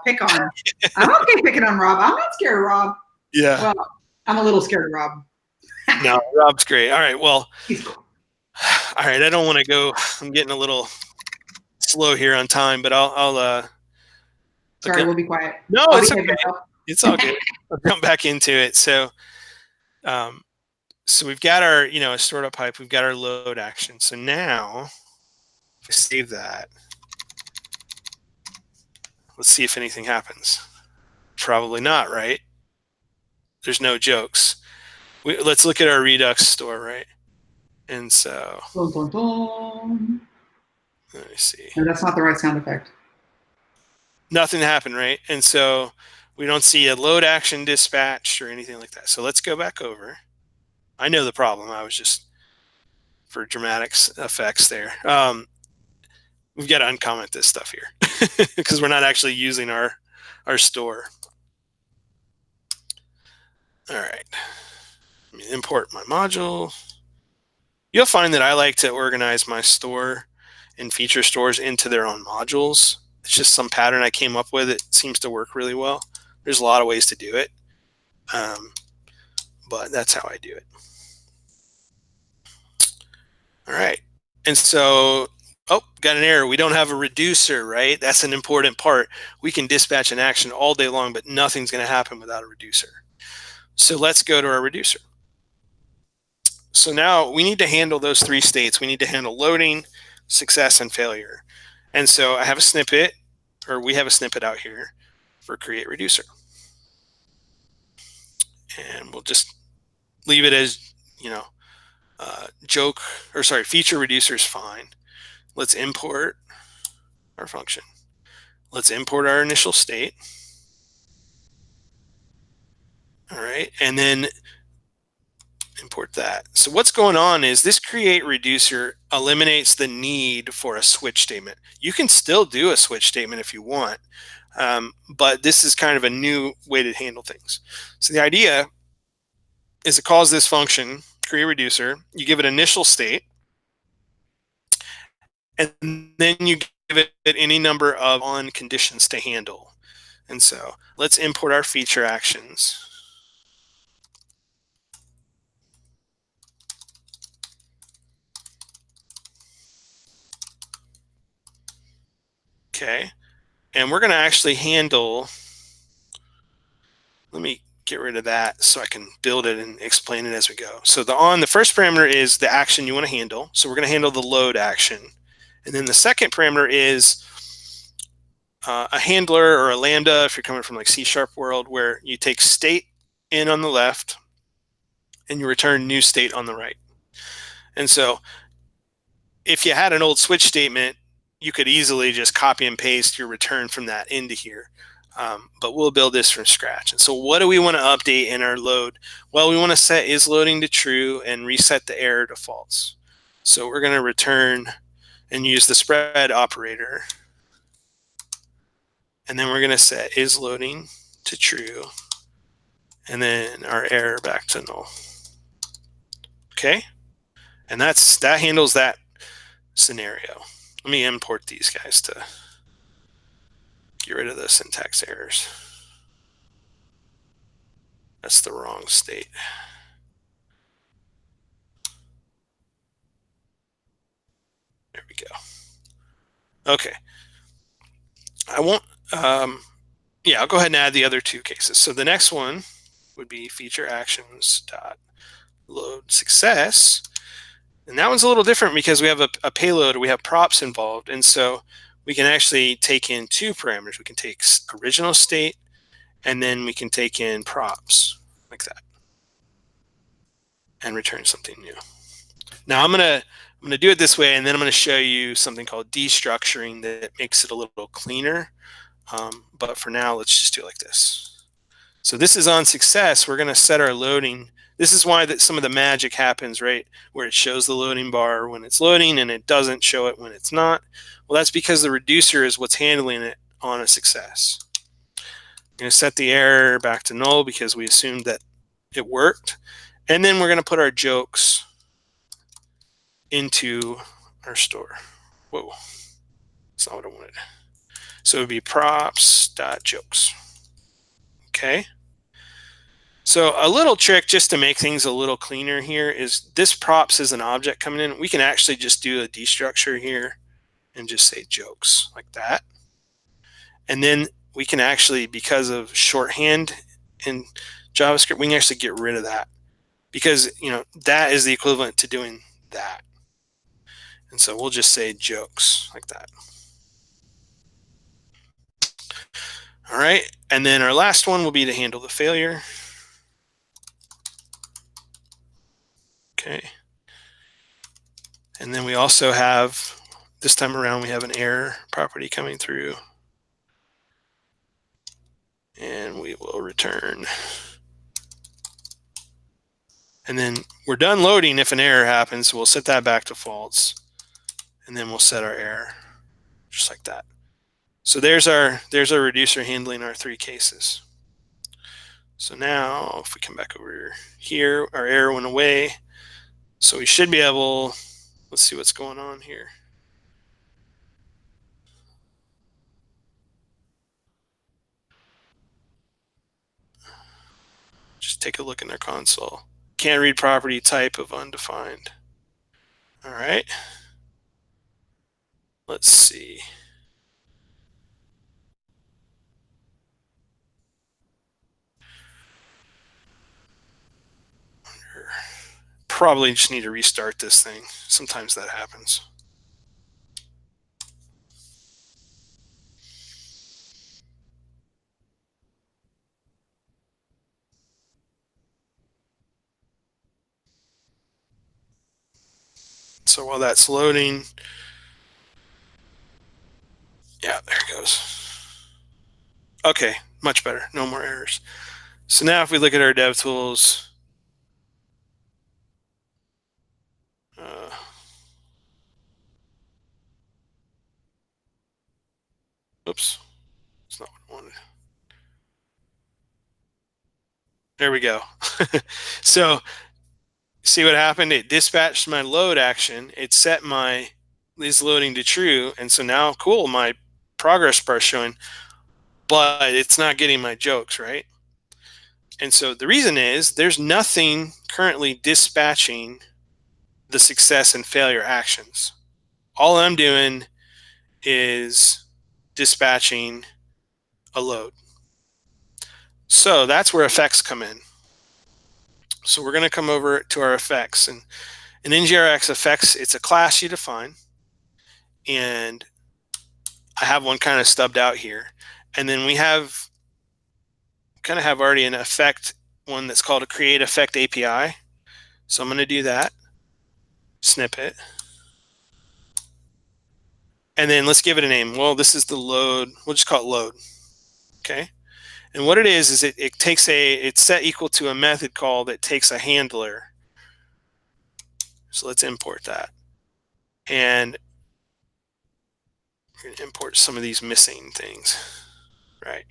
[SPEAKER 1] pick on, I'm okay picking on Rob. I'm not scared of Rob.
[SPEAKER 4] Yeah.
[SPEAKER 1] Well, I'm a little scared of Rob.
[SPEAKER 4] No, Rob's great. All right, well,
[SPEAKER 1] he's cool.
[SPEAKER 4] All right, I don't want to go. I'm getting a little slow here on time, but I'll
[SPEAKER 1] Sorry, we'll be quiet.
[SPEAKER 4] No, it's okay. It's all good. I'll jump back into it. So we've got our, a stored up pipe. We've got our load action. So now, if we save that, let's see if anything happens. Probably not, right? There's no jokes. Let's look at our Redux store, right? And so,
[SPEAKER 1] Dun, dun, dun.
[SPEAKER 4] let me see.
[SPEAKER 1] No, that's not the right sound effect.
[SPEAKER 4] Nothing happened, right? And so we don't see a load action dispatched or anything like that. So let's go back over. I know the problem. I was just for dramatic effects there. We've got to uncomment this stuff here because we're not actually using our store. All right. Let me import my module. You'll find that I like to organize my store and feature stores into their own modules. It's just some pattern I came up with. It seems to work really well. There's a lot of ways to do it, but that's how I do it. All right. And so, oh, got an error. We don't have a reducer, right? That's an important part. We can dispatch an action all day long, but nothing's going to happen without a reducer. So let's go to our reducer. So now we need to handle those three states. We need to handle loading, success, and failure. And so I have a snippet, or we have a snippet out here for CreateReducer. And we'll just leave it as, you know, feature reducer is fine. Let's import our function. Let's import our initial state. All right, and then import that. So what's going on is this CreateReducer eliminates the need for a switch statement. You can still do a switch statement if you want, but this is kind of a new way to handle things. So the idea is it calls this function, CreateReducer, you give it initial state, and then you give it any number of on conditions to handle. And so let's import our feature actions. Okay, and we're going to actually handle, let me get rid of that so I can build it and explain it as we go. So the first parameter is the action you want to handle. So we're going to handle the load action. And then the second parameter is a handler or a lambda, if you're coming from like C# world, where you take state in on the left and you return new state on the right. And so if you had an old switch statement, you could easily just copy and paste your return from that into here. But we'll build this from scratch. And so what do we want to update in our load? Well, we want to set is loading to true and reset the error to false. So we're going to return and use the spread operator. And then we're going to set is loading to true. And then our error back to null. Okay. And that handles that scenario. Let me import these guys to get rid of the syntax errors. That's the wrong state. There we go. Okay. I won't, yeah, I'll go ahead and add the other two cases. So the next one would be feature actions dot load success. And that one's a little different because we have a payload, we have props involved. And so we can actually take in two parameters. We can take original state, and then we can take in props like that and return something new. Now I'm gonna do it this way, and then I'm gonna show you something called destructuring that makes it a little cleaner. But for now, let's just do it like this. So this is on success. We're gonna set our loading. This is why some of the magic happens, right? Where it shows the loading bar when it's loading and it doesn't show it when it's not. Well, that's because the reducer is what's handling it on a success. I'm going to set the error back to null because we assumed that it worked. And then we're going to put our jokes into our store. Whoa, that's not what I wanted. So it would be props.jokes. Okay. So a little trick just to make things a little cleaner here is this props is an object coming in. We can actually just do a destructure here and just say jokes like that. And then we can actually, because of shorthand in JavaScript, we can actually get rid of that because, you know, that is the equivalent to doing that. And so we'll just say jokes like that. All right, and then our last one will be to handle the failure. Okay. And then we also have, this time around, we have an error property coming through. And we will return. And then we're done loading if an error happens, so we'll set that back to false. And then we'll set our error, just like that. So there's our reducer handling our 3 cases. So now if we come back over here, our error went away. So we should be able, let's see what's going on here. Just take a look in their console. Can't read property type of undefined. All right. Let's see. Probably just need to restart this thing. Sometimes that happens. So while that's loading, yeah, there it goes. Okay, much better. No more errors. So now if we look at our DevTools, oops, that's not what I wanted. There we go. So see what happened? It dispatched my load action. It set my is loading to true. And so now, cool, my progress bar is showing, but it's not getting my jokes, right? And so the reason is there's nothing currently dispatching the success and failure actions. All I'm doing is dispatching a load. So that's where effects come in. So we're going to come over to our effects, and in NgRx effects, it's a class you define, and I have one kind of stubbed out here. And then we have kind of have already an effect one that's called a create effect API. So I'm going to do that snippet. And then let's give it a name. Well, this is the load. We'll just call it load. Okay. And what it is it takes it's set equal to a method call that takes a handler. So let's import that. And we're going to import some of these missing things. Right.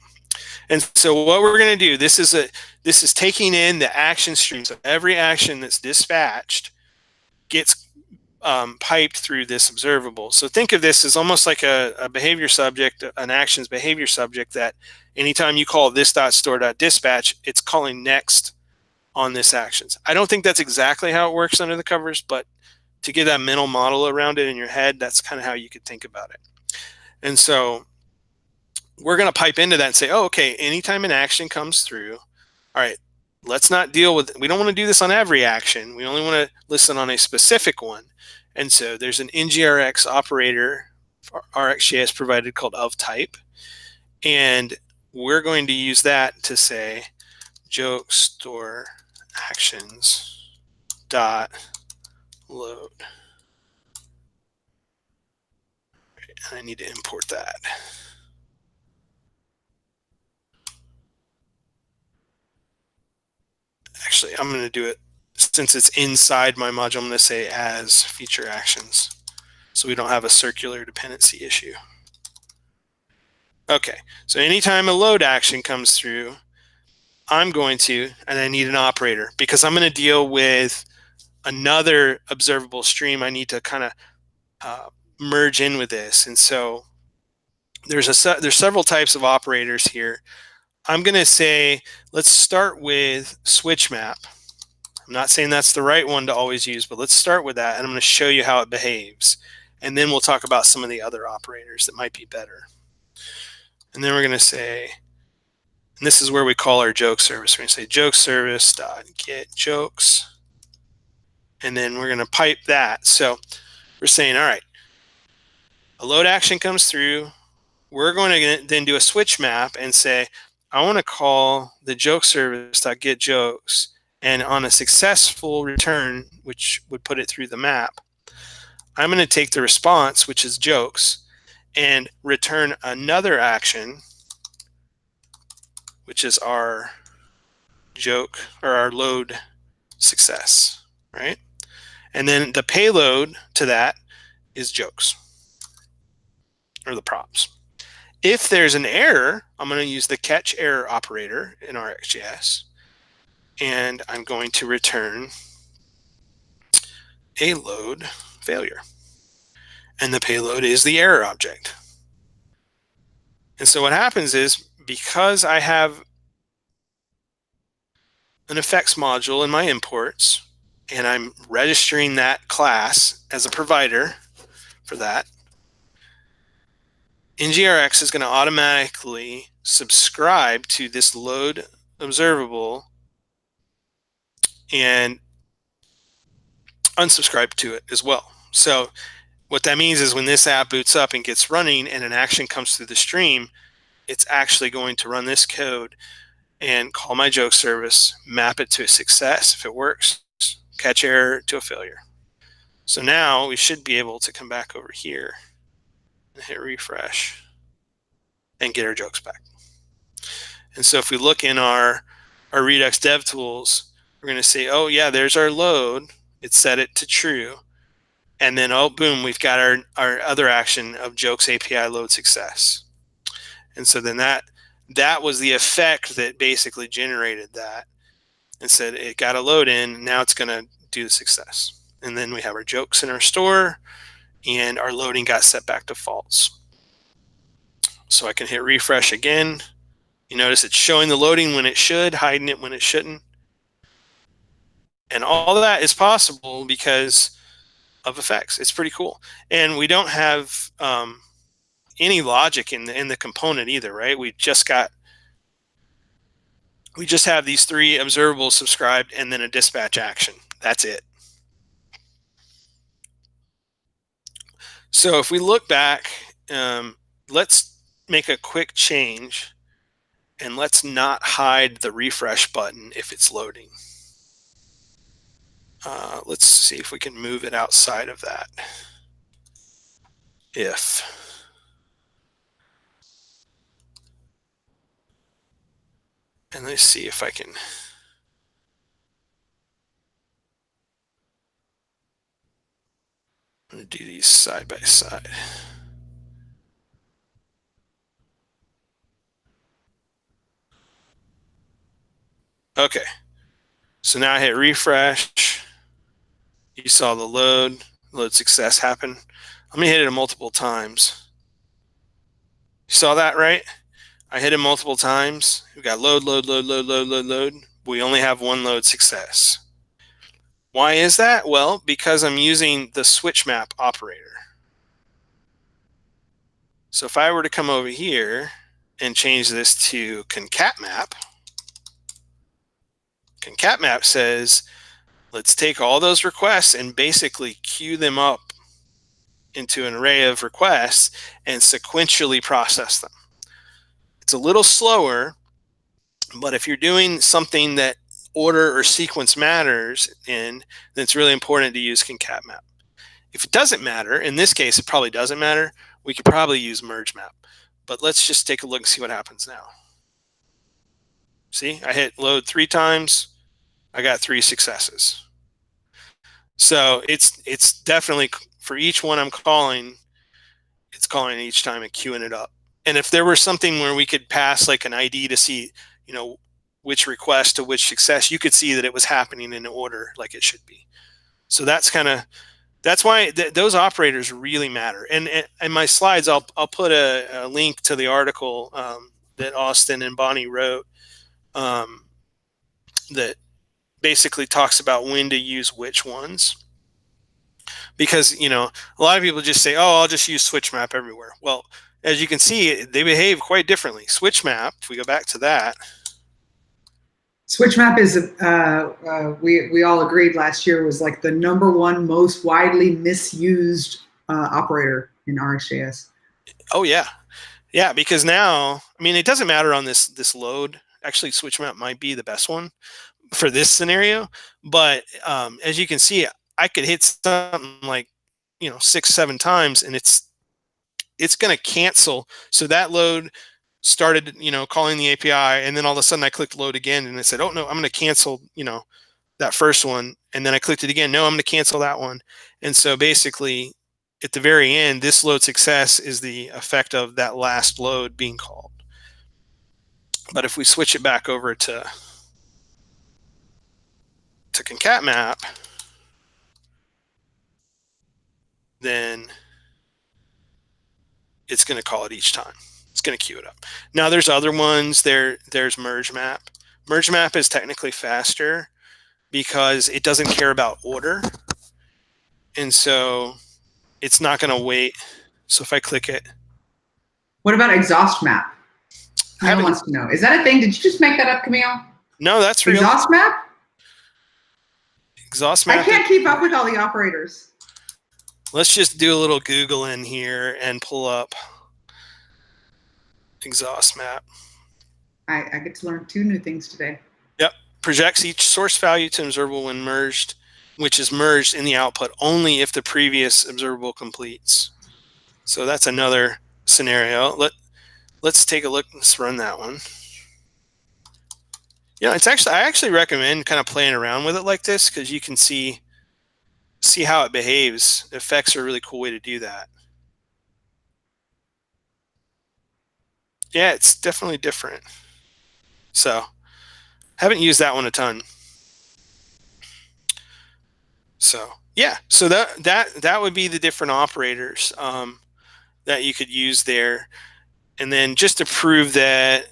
[SPEAKER 4] And so what we're going to do, this is taking in the action stream. So every action that's dispatched gets piped through this observable. So think of this as almost like a behavior subject, an actions behavior subject that anytime you call this.store.dispatch, it's calling next on this actions. I don't think that's exactly how it works under the covers, but to get that mental model around it in your head, that's kind of how you could think about it. And so we're going to pipe into that and say, oh, okay, anytime an action comes through, all right, let's not deal with, we don't want to do this on every action. We only want to listen on a specific one. And so there's an NgRx operator for RxJS provided called of type. And we're going to use that to say joke store actions dot load. And I need to import that. Actually, I'm going to do it, since it's inside my module, I'm going to say as feature actions, so we don't have a circular dependency issue. Okay, so anytime a load action comes through, I'm going to, and I need an operator, because I'm going to deal with another observable stream. I need to kind of merge in with this. And so there's several types of operators here. I'm going to say, let's start with switch map. I'm not saying that's the right one to always use, but let's start with that, and I'm going to show you how it behaves. And then we'll talk about some of the other operators that might be better. And then we're going to say, and this is where we call our joke service. We're going to say joke service dot get jokes, and then we're going to pipe that. So we're saying, all right, a load action comes through. we're going to then do a switch map and say, I want to call the joke service.getJokes, and on a successful return, which would put it through the map, I'm going to take the response, which is jokes, and return another action, which is our joke or our load success, right? And then the payload to that is jokes, or the props. If there's an error, I'm going to use the catch error operator in RxJS, and I'm going to return a load failure. And the payload is the error object. And so what happens is, because I have an effects module in my imports, and I'm registering that class as a provider for that, NgRx is going to automatically subscribe to this load observable and unsubscribe to it as well. So what that means is when this app boots up and gets running and an action comes through the stream, it's actually going to run this code and call my joke service, map it to a success if it works, catch error to a failure. So now we should be able to come back over here and hit refresh and get our jokes back. And so if we look in our Redux dev tools, we're going to say, oh yeah, there's our load. It's set it to true. And then, oh, boom, we've got our other action of jokes API load success. And so then that was the effect that basically generated that and said it got a load in, now it's going to do the success. And then we have our jokes in our store, and our loading got set back to false. So I can hit refresh again. You notice it's showing the loading when it should, hiding it when it shouldn't. And all of that is possible because of effects. It's pretty cool. And we don't have any logic in the component either, right? We just have these three observables subscribed and then a dispatch action. That's it. So if we look back, let's make a quick change, and let's not hide the refresh button if it's loading. Let's see if we can move it outside of that. And let's see if I can. I'm going to do these side by side. Okay, so now I hit refresh. You saw the load success happen. Let me hit it multiple times. You saw that, right? I hit it multiple times. We got load. We only have one load success. Why is that? Well, because I'm using the switch map operator. So if I were to come over here and change this to concat map says, let's take all those requests and basically queue them up into an array of requests and sequentially process them. It's a little slower, but if you're doing something that order or sequence matters in, then it's really important to use concat map. If it doesn't matter, in this case, it probably doesn't matter, we could probably use merge map. But let's just take a look and see what happens now. See, I hit load 3 times. I got 3 successes. So it's definitely, for each one I'm calling, it's calling each time and queuing it up. And if there were something where we could pass like an ID to see, you know, which request to which success, you could see that it was happening in order like it should be. So that's why those operators really matter. And in my slides, I'll put a link to the article that Austin and Bonnie wrote that basically talks about when to use which ones. Because, you know, a lot of people just say, oh, I'll just use switch map everywhere. Well, as you can see, they behave quite differently. Switch map, if we go back to that.
[SPEAKER 1] Switch map is, we all agreed last year, was like the #1 most widely misused operator in RxJS.
[SPEAKER 4] Oh, yeah. Yeah, because now, I mean, it doesn't matter on this load. Actually, switch map might be the best one for this scenario. But as you can see, I could hit something like 6, 7 times, and it's going to cancel. So that load started calling the API, and then all of a sudden I clicked load again, and it said, oh no, I'm going to cancel that first one, and then I clicked it again. No, I'm going to cancel that one. And so basically, at the very end, this load success is the effect of that last load being called. But if we switch it back over to concat map, then it's going to call it each time. It's going to queue it up. Now there's other ones. There's merge map. Merge map is technically faster because it doesn't care about order. And so it's not going to wait. So if I click it.
[SPEAKER 1] What about exhaust map? Camille wants to know. Is that a thing? Did you just make that up, Camille?
[SPEAKER 4] No, that's real.
[SPEAKER 1] Exhaust map?
[SPEAKER 4] Exhaust map.
[SPEAKER 1] I can't keep up with all the operators.
[SPEAKER 4] Let's just do a little Google in here and pull up exhaust map.
[SPEAKER 1] I get to learn 2 new things today.
[SPEAKER 4] Yep. Projects each source value to observable when merged, which is merged in the output only if the previous observable completes. So that's another scenario. Let's take a look. Let's run that one. Yeah, I actually recommend kind of playing around with it like this because you can see how it behaves. Effects are a really cool way to do that. Yeah, it's definitely different. So haven't used that one a ton. So yeah, so that would be the different operators that you could use there. And then just to prove that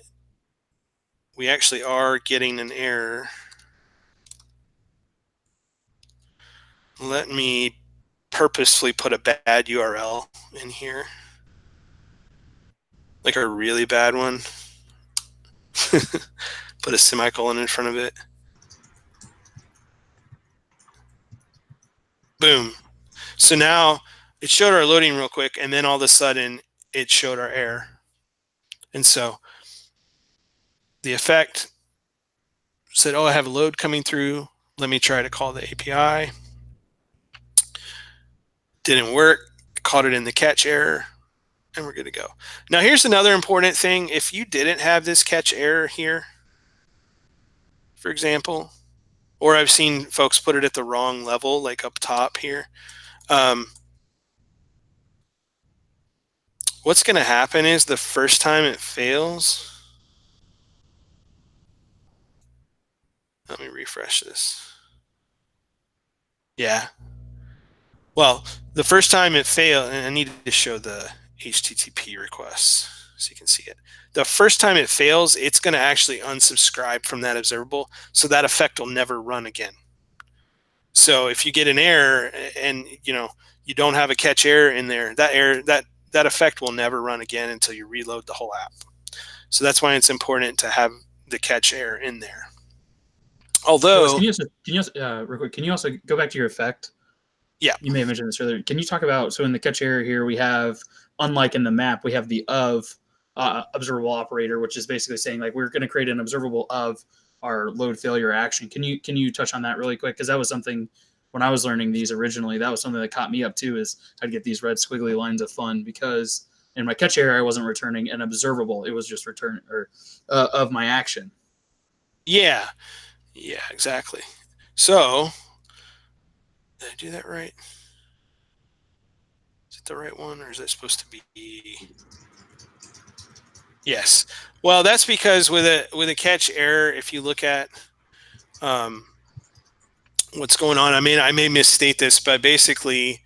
[SPEAKER 4] we actually are getting an error, let me purposefully put a bad URL in here, like a really bad one. Put a semicolon in front of it. Boom. So now it showed our loading real quick, and then all of a sudden it showed our error. And so the effect said, oh, I have a load coming through. Let me try to call the API. Didn't work. Caught it in the catch error, and we're good to go. Now here's another important thing. If you didn't have this catch error here, for example, or I've seen folks put it at the wrong level, like up top here, what's going to happen is the first time it fails, let me refresh this. Yeah. Well, the first time it failed, and I need to show the HTTP requests so you can see it. The first time it fails, it's going to actually unsubscribe from that observable, so that effect will never run again. So if you get an error and you don't have a catch error in there, that effect will never run again until you reload the whole app. So that's why it's important to have the catch error in there. Although,
[SPEAKER 3] can you also go back to your effect?
[SPEAKER 4] Yeah.
[SPEAKER 3] You may have mentioned this earlier. Can you talk about, so in the catch error here, we have, unlike in the map, we have the observable operator, which is basically saying like we're going to create an observable of our load failure action. Can you touch on that really quick? Because that was something when I was learning these originally, that was something that caught me up too, is I'd get these red squiggly lines of fun because in my catch error, I wasn't returning an observable. It was just return of my action.
[SPEAKER 4] Yeah, exactly. So did I do that right? Is it the right one, or is it supposed to be? Yes. Well, that's because with a catch error, if you look at what's going on, I mean, I may misstate this, but basically,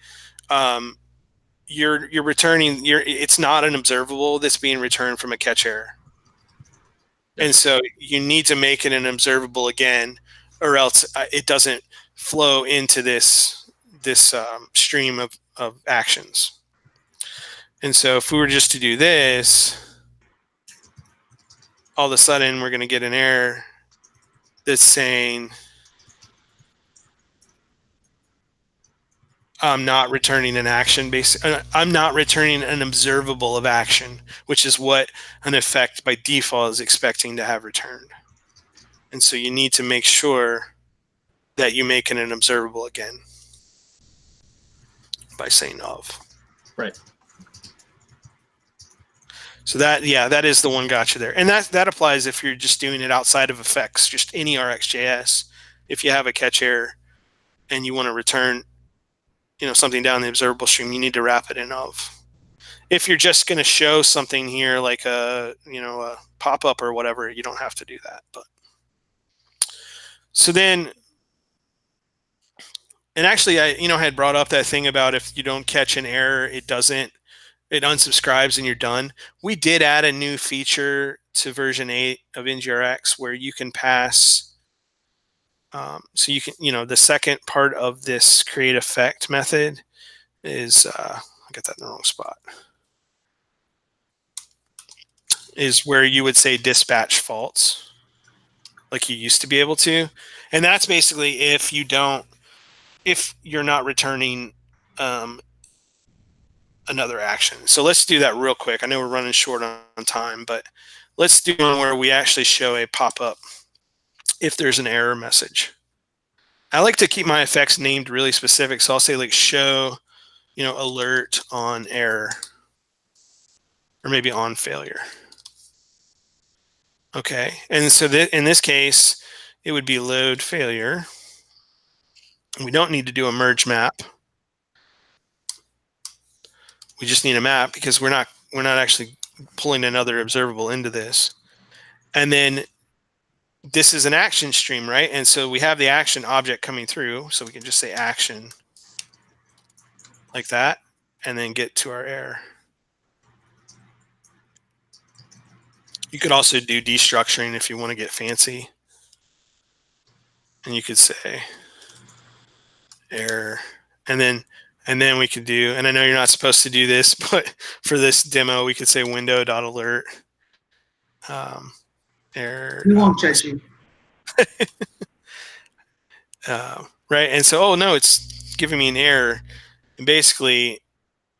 [SPEAKER 4] you're returning. It's not an observable that's being returned from a catch error, and so you need to make it an observable again, or else it doesn't flow into this stream of actions. And so if we were just to do this, all of a sudden we're going to get an error that's saying I'm not returning an action I'm not returning an observable of action, which is what an effect by default is expecting to have returned. And so you need to make sure that you make it an observable again by saying of.
[SPEAKER 3] Right.
[SPEAKER 4] So that is the one gotcha there. And that applies if you're just doing it outside of effects, just any RxJS. If you have a catch error and you want to return, something down the observable stream, you need to wrap it in of. If you're just going to show something here like a pop-up or whatever, you don't have to do that. But so then, and actually I had brought up that thing about if you don't catch an error, it unsubscribes and you're done. We did add a new feature to version 8 of NgRx where you can pass. So you can, the second part of this create effect method is, I got that in the wrong spot, is where you would say dispatch faults like you used to be able to. And that's basically if you're not returning another action. So let's do that real quick. I know we're running short on time, but let's do one where we actually show a pop-up if there's an error message. I like to keep my effects named really specific, so I'll say like show, alert on error, or maybe on failure. Okay, and so in this case, it would be load failure. We don't need to do a merge map. We just need a map because we're not actually pulling another observable into this. And then this is an action stream, right? And so we have the action object coming through, so we can just say action like that, and then get to our error. You could also do destructuring if you want to get fancy. And you could say error, and then we could do, and I know you're not supposed to do this, but for this demo, we could say window.alert. Error.
[SPEAKER 1] We won't judge you.
[SPEAKER 4] Right, and so, oh no, it's giving me an error. And basically,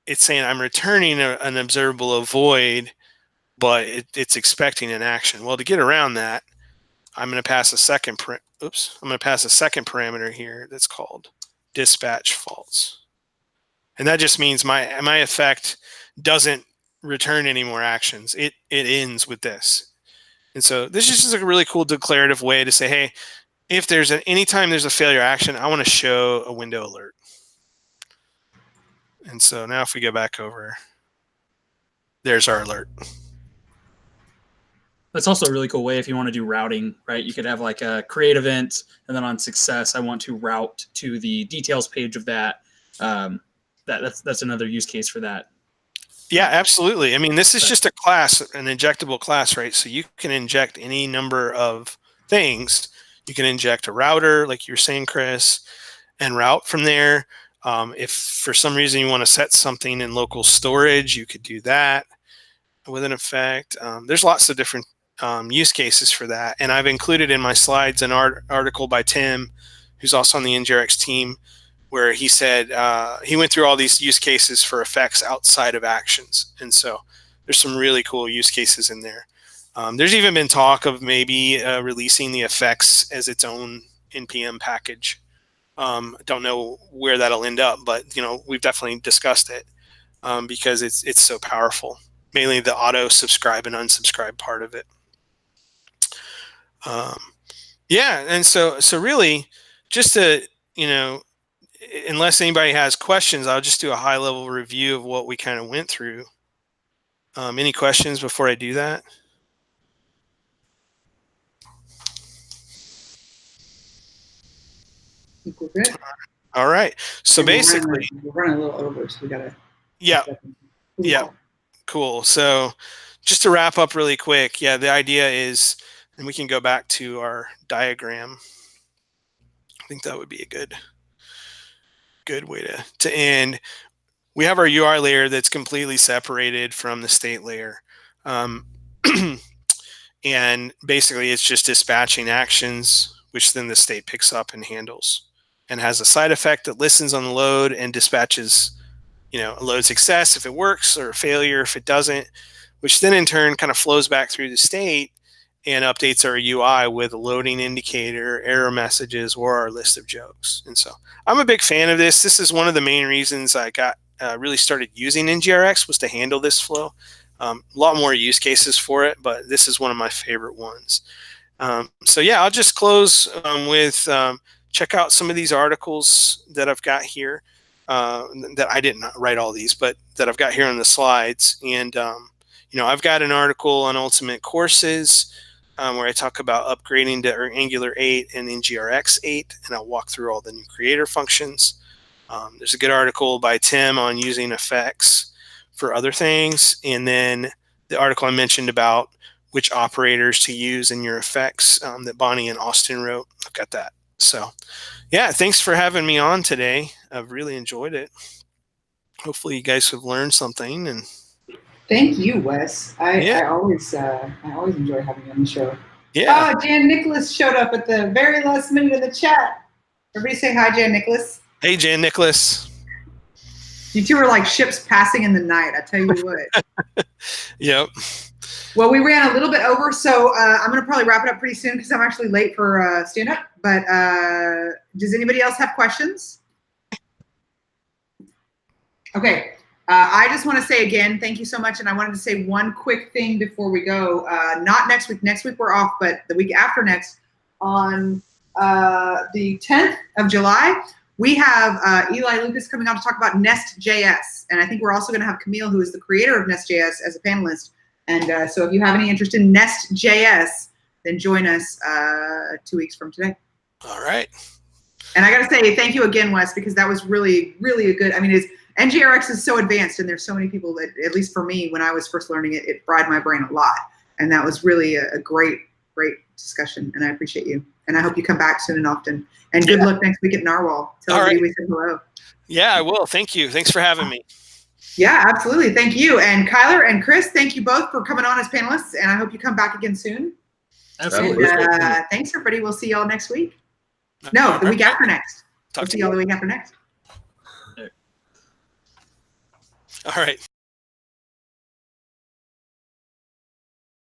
[SPEAKER 4] it's saying I'm returning an observable void, but it's expecting an action. Well, to get around that, I'm going to pass a second parameter here that's called dispatch faults. And that just means my effect doesn't return any more actions. It ends with this. And so this is just a really cool declarative way to say, hey, if there's anytime there's a failure action, I want to show a window alert. And so now if we go back over, there's our alert.
[SPEAKER 3] That's also a really cool way if you want to do routing, right? You could have like a create event, and then on success, I want to route to the details page of that. That's another use case for that.
[SPEAKER 4] Yeah, absolutely. I mean, this is just a class, an injectable class, right? So you can inject any number of things. You can inject a router, like you were saying, Chris, and route from there. If for some reason you want to set something in local storage, you could do that with an effect. There's lots of different use cases for that. And I've included in my slides an article by Tim, who's also on the NgRx team, where he said he went through all these use cases for effects outside of actions. And so there's some really cool use cases in there. There's even been talk of maybe releasing the effects as its own NPM package. Don't know where that'll end up, but we've definitely discussed it because it's so powerful. Mainly the auto subscribe and unsubscribe part of it. Yeah, and so really, just to unless anybody has questions, I'll just do a high level review of what we kind of went through. Any questions before I do that?
[SPEAKER 1] I think we're good.
[SPEAKER 4] All right. So
[SPEAKER 1] And
[SPEAKER 4] basically,
[SPEAKER 1] we're running a little over, so we gotta.
[SPEAKER 4] yeah, cool. So just to wrap up really quick, yeah, the idea is, and we can go back to our diagram. I think that would be a good way to end. We have our UI layer that's completely separated from the state layer. And basically it's just dispatching actions, which then the state picks up and handles. and has a side effect that listens on the load and dispatches, a load success if it works or a failure if it doesn't, which then in turn kind of flows back through the state and updates our UI with a loading indicator, error messages, or our list of jokes. And so I'm a big fan of this. This is one of the main reasons I got really started using NgRx, was to handle this flow. A lot more use cases for it, but this is one of my favorite ones. So yeah, I'll just close with check out some of these articles that I've got here, that I didn't write all these, but that I've got here on the slides. And I've got an article on Ultimate Courses where I talk about upgrading to Angular 8 and NgRx 8, and I'll walk through all the new creator functions. There's a good article by Tim on using effects for other things, and then the article I mentioned about which operators to use in your effects that Bonnie and Austin wrote. I've got that. So yeah, thanks for having me on today. I've really enjoyed it. Hopefully you guys have learned something. And
[SPEAKER 1] thank you, Wes. I always enjoy having you on the show.
[SPEAKER 4] Yeah.
[SPEAKER 1] Oh, Jan Nicholas showed up at the very last minute of the chat. Everybody say hi, Jan Nicholas.
[SPEAKER 4] Hey, Jan Nicholas.
[SPEAKER 1] You two are like ships passing in the night, I tell you what.
[SPEAKER 4] Yep.
[SPEAKER 1] Well, we ran a little bit over, so I'm going to probably wrap it up pretty soon because I'm actually late for stand-up. But does anybody else have questions? Okay. I just want to say again, thank you so much. And I wanted to say one quick thing before we go. Not next week. Next week we're off, but the week after next, on the 10th of July, we have Eli Lucas coming on to talk about Nest.js. And I think we're also going to have Camille, who is the creator of Nest.js, as a panelist. And so if you have any interest in Nest.js, then join us 2 weeks from today.
[SPEAKER 4] All right.
[SPEAKER 1] And I got to say thank you again, Wes, because that was really, really a good, NgRx is so advanced, and there's so many people that, at least for me, when I was first learning it, it fried my brain a lot. And that was really a great, great discussion, and I appreciate you. And I hope you come back soon and often. And good luck next week at Narwhal. Tell everybody we said hello.
[SPEAKER 4] Yeah, I will. Thank you. Thanks for having me.
[SPEAKER 1] Yeah, absolutely. Thank you. And Kyler and Chris, thank you both for coming on as panelists, and I hope you come back again soon.
[SPEAKER 3] Absolutely.
[SPEAKER 1] And, thanks, everybody. We'll see y'all next week. No, the week after next. We'll see y'all the week after next.
[SPEAKER 4] All right.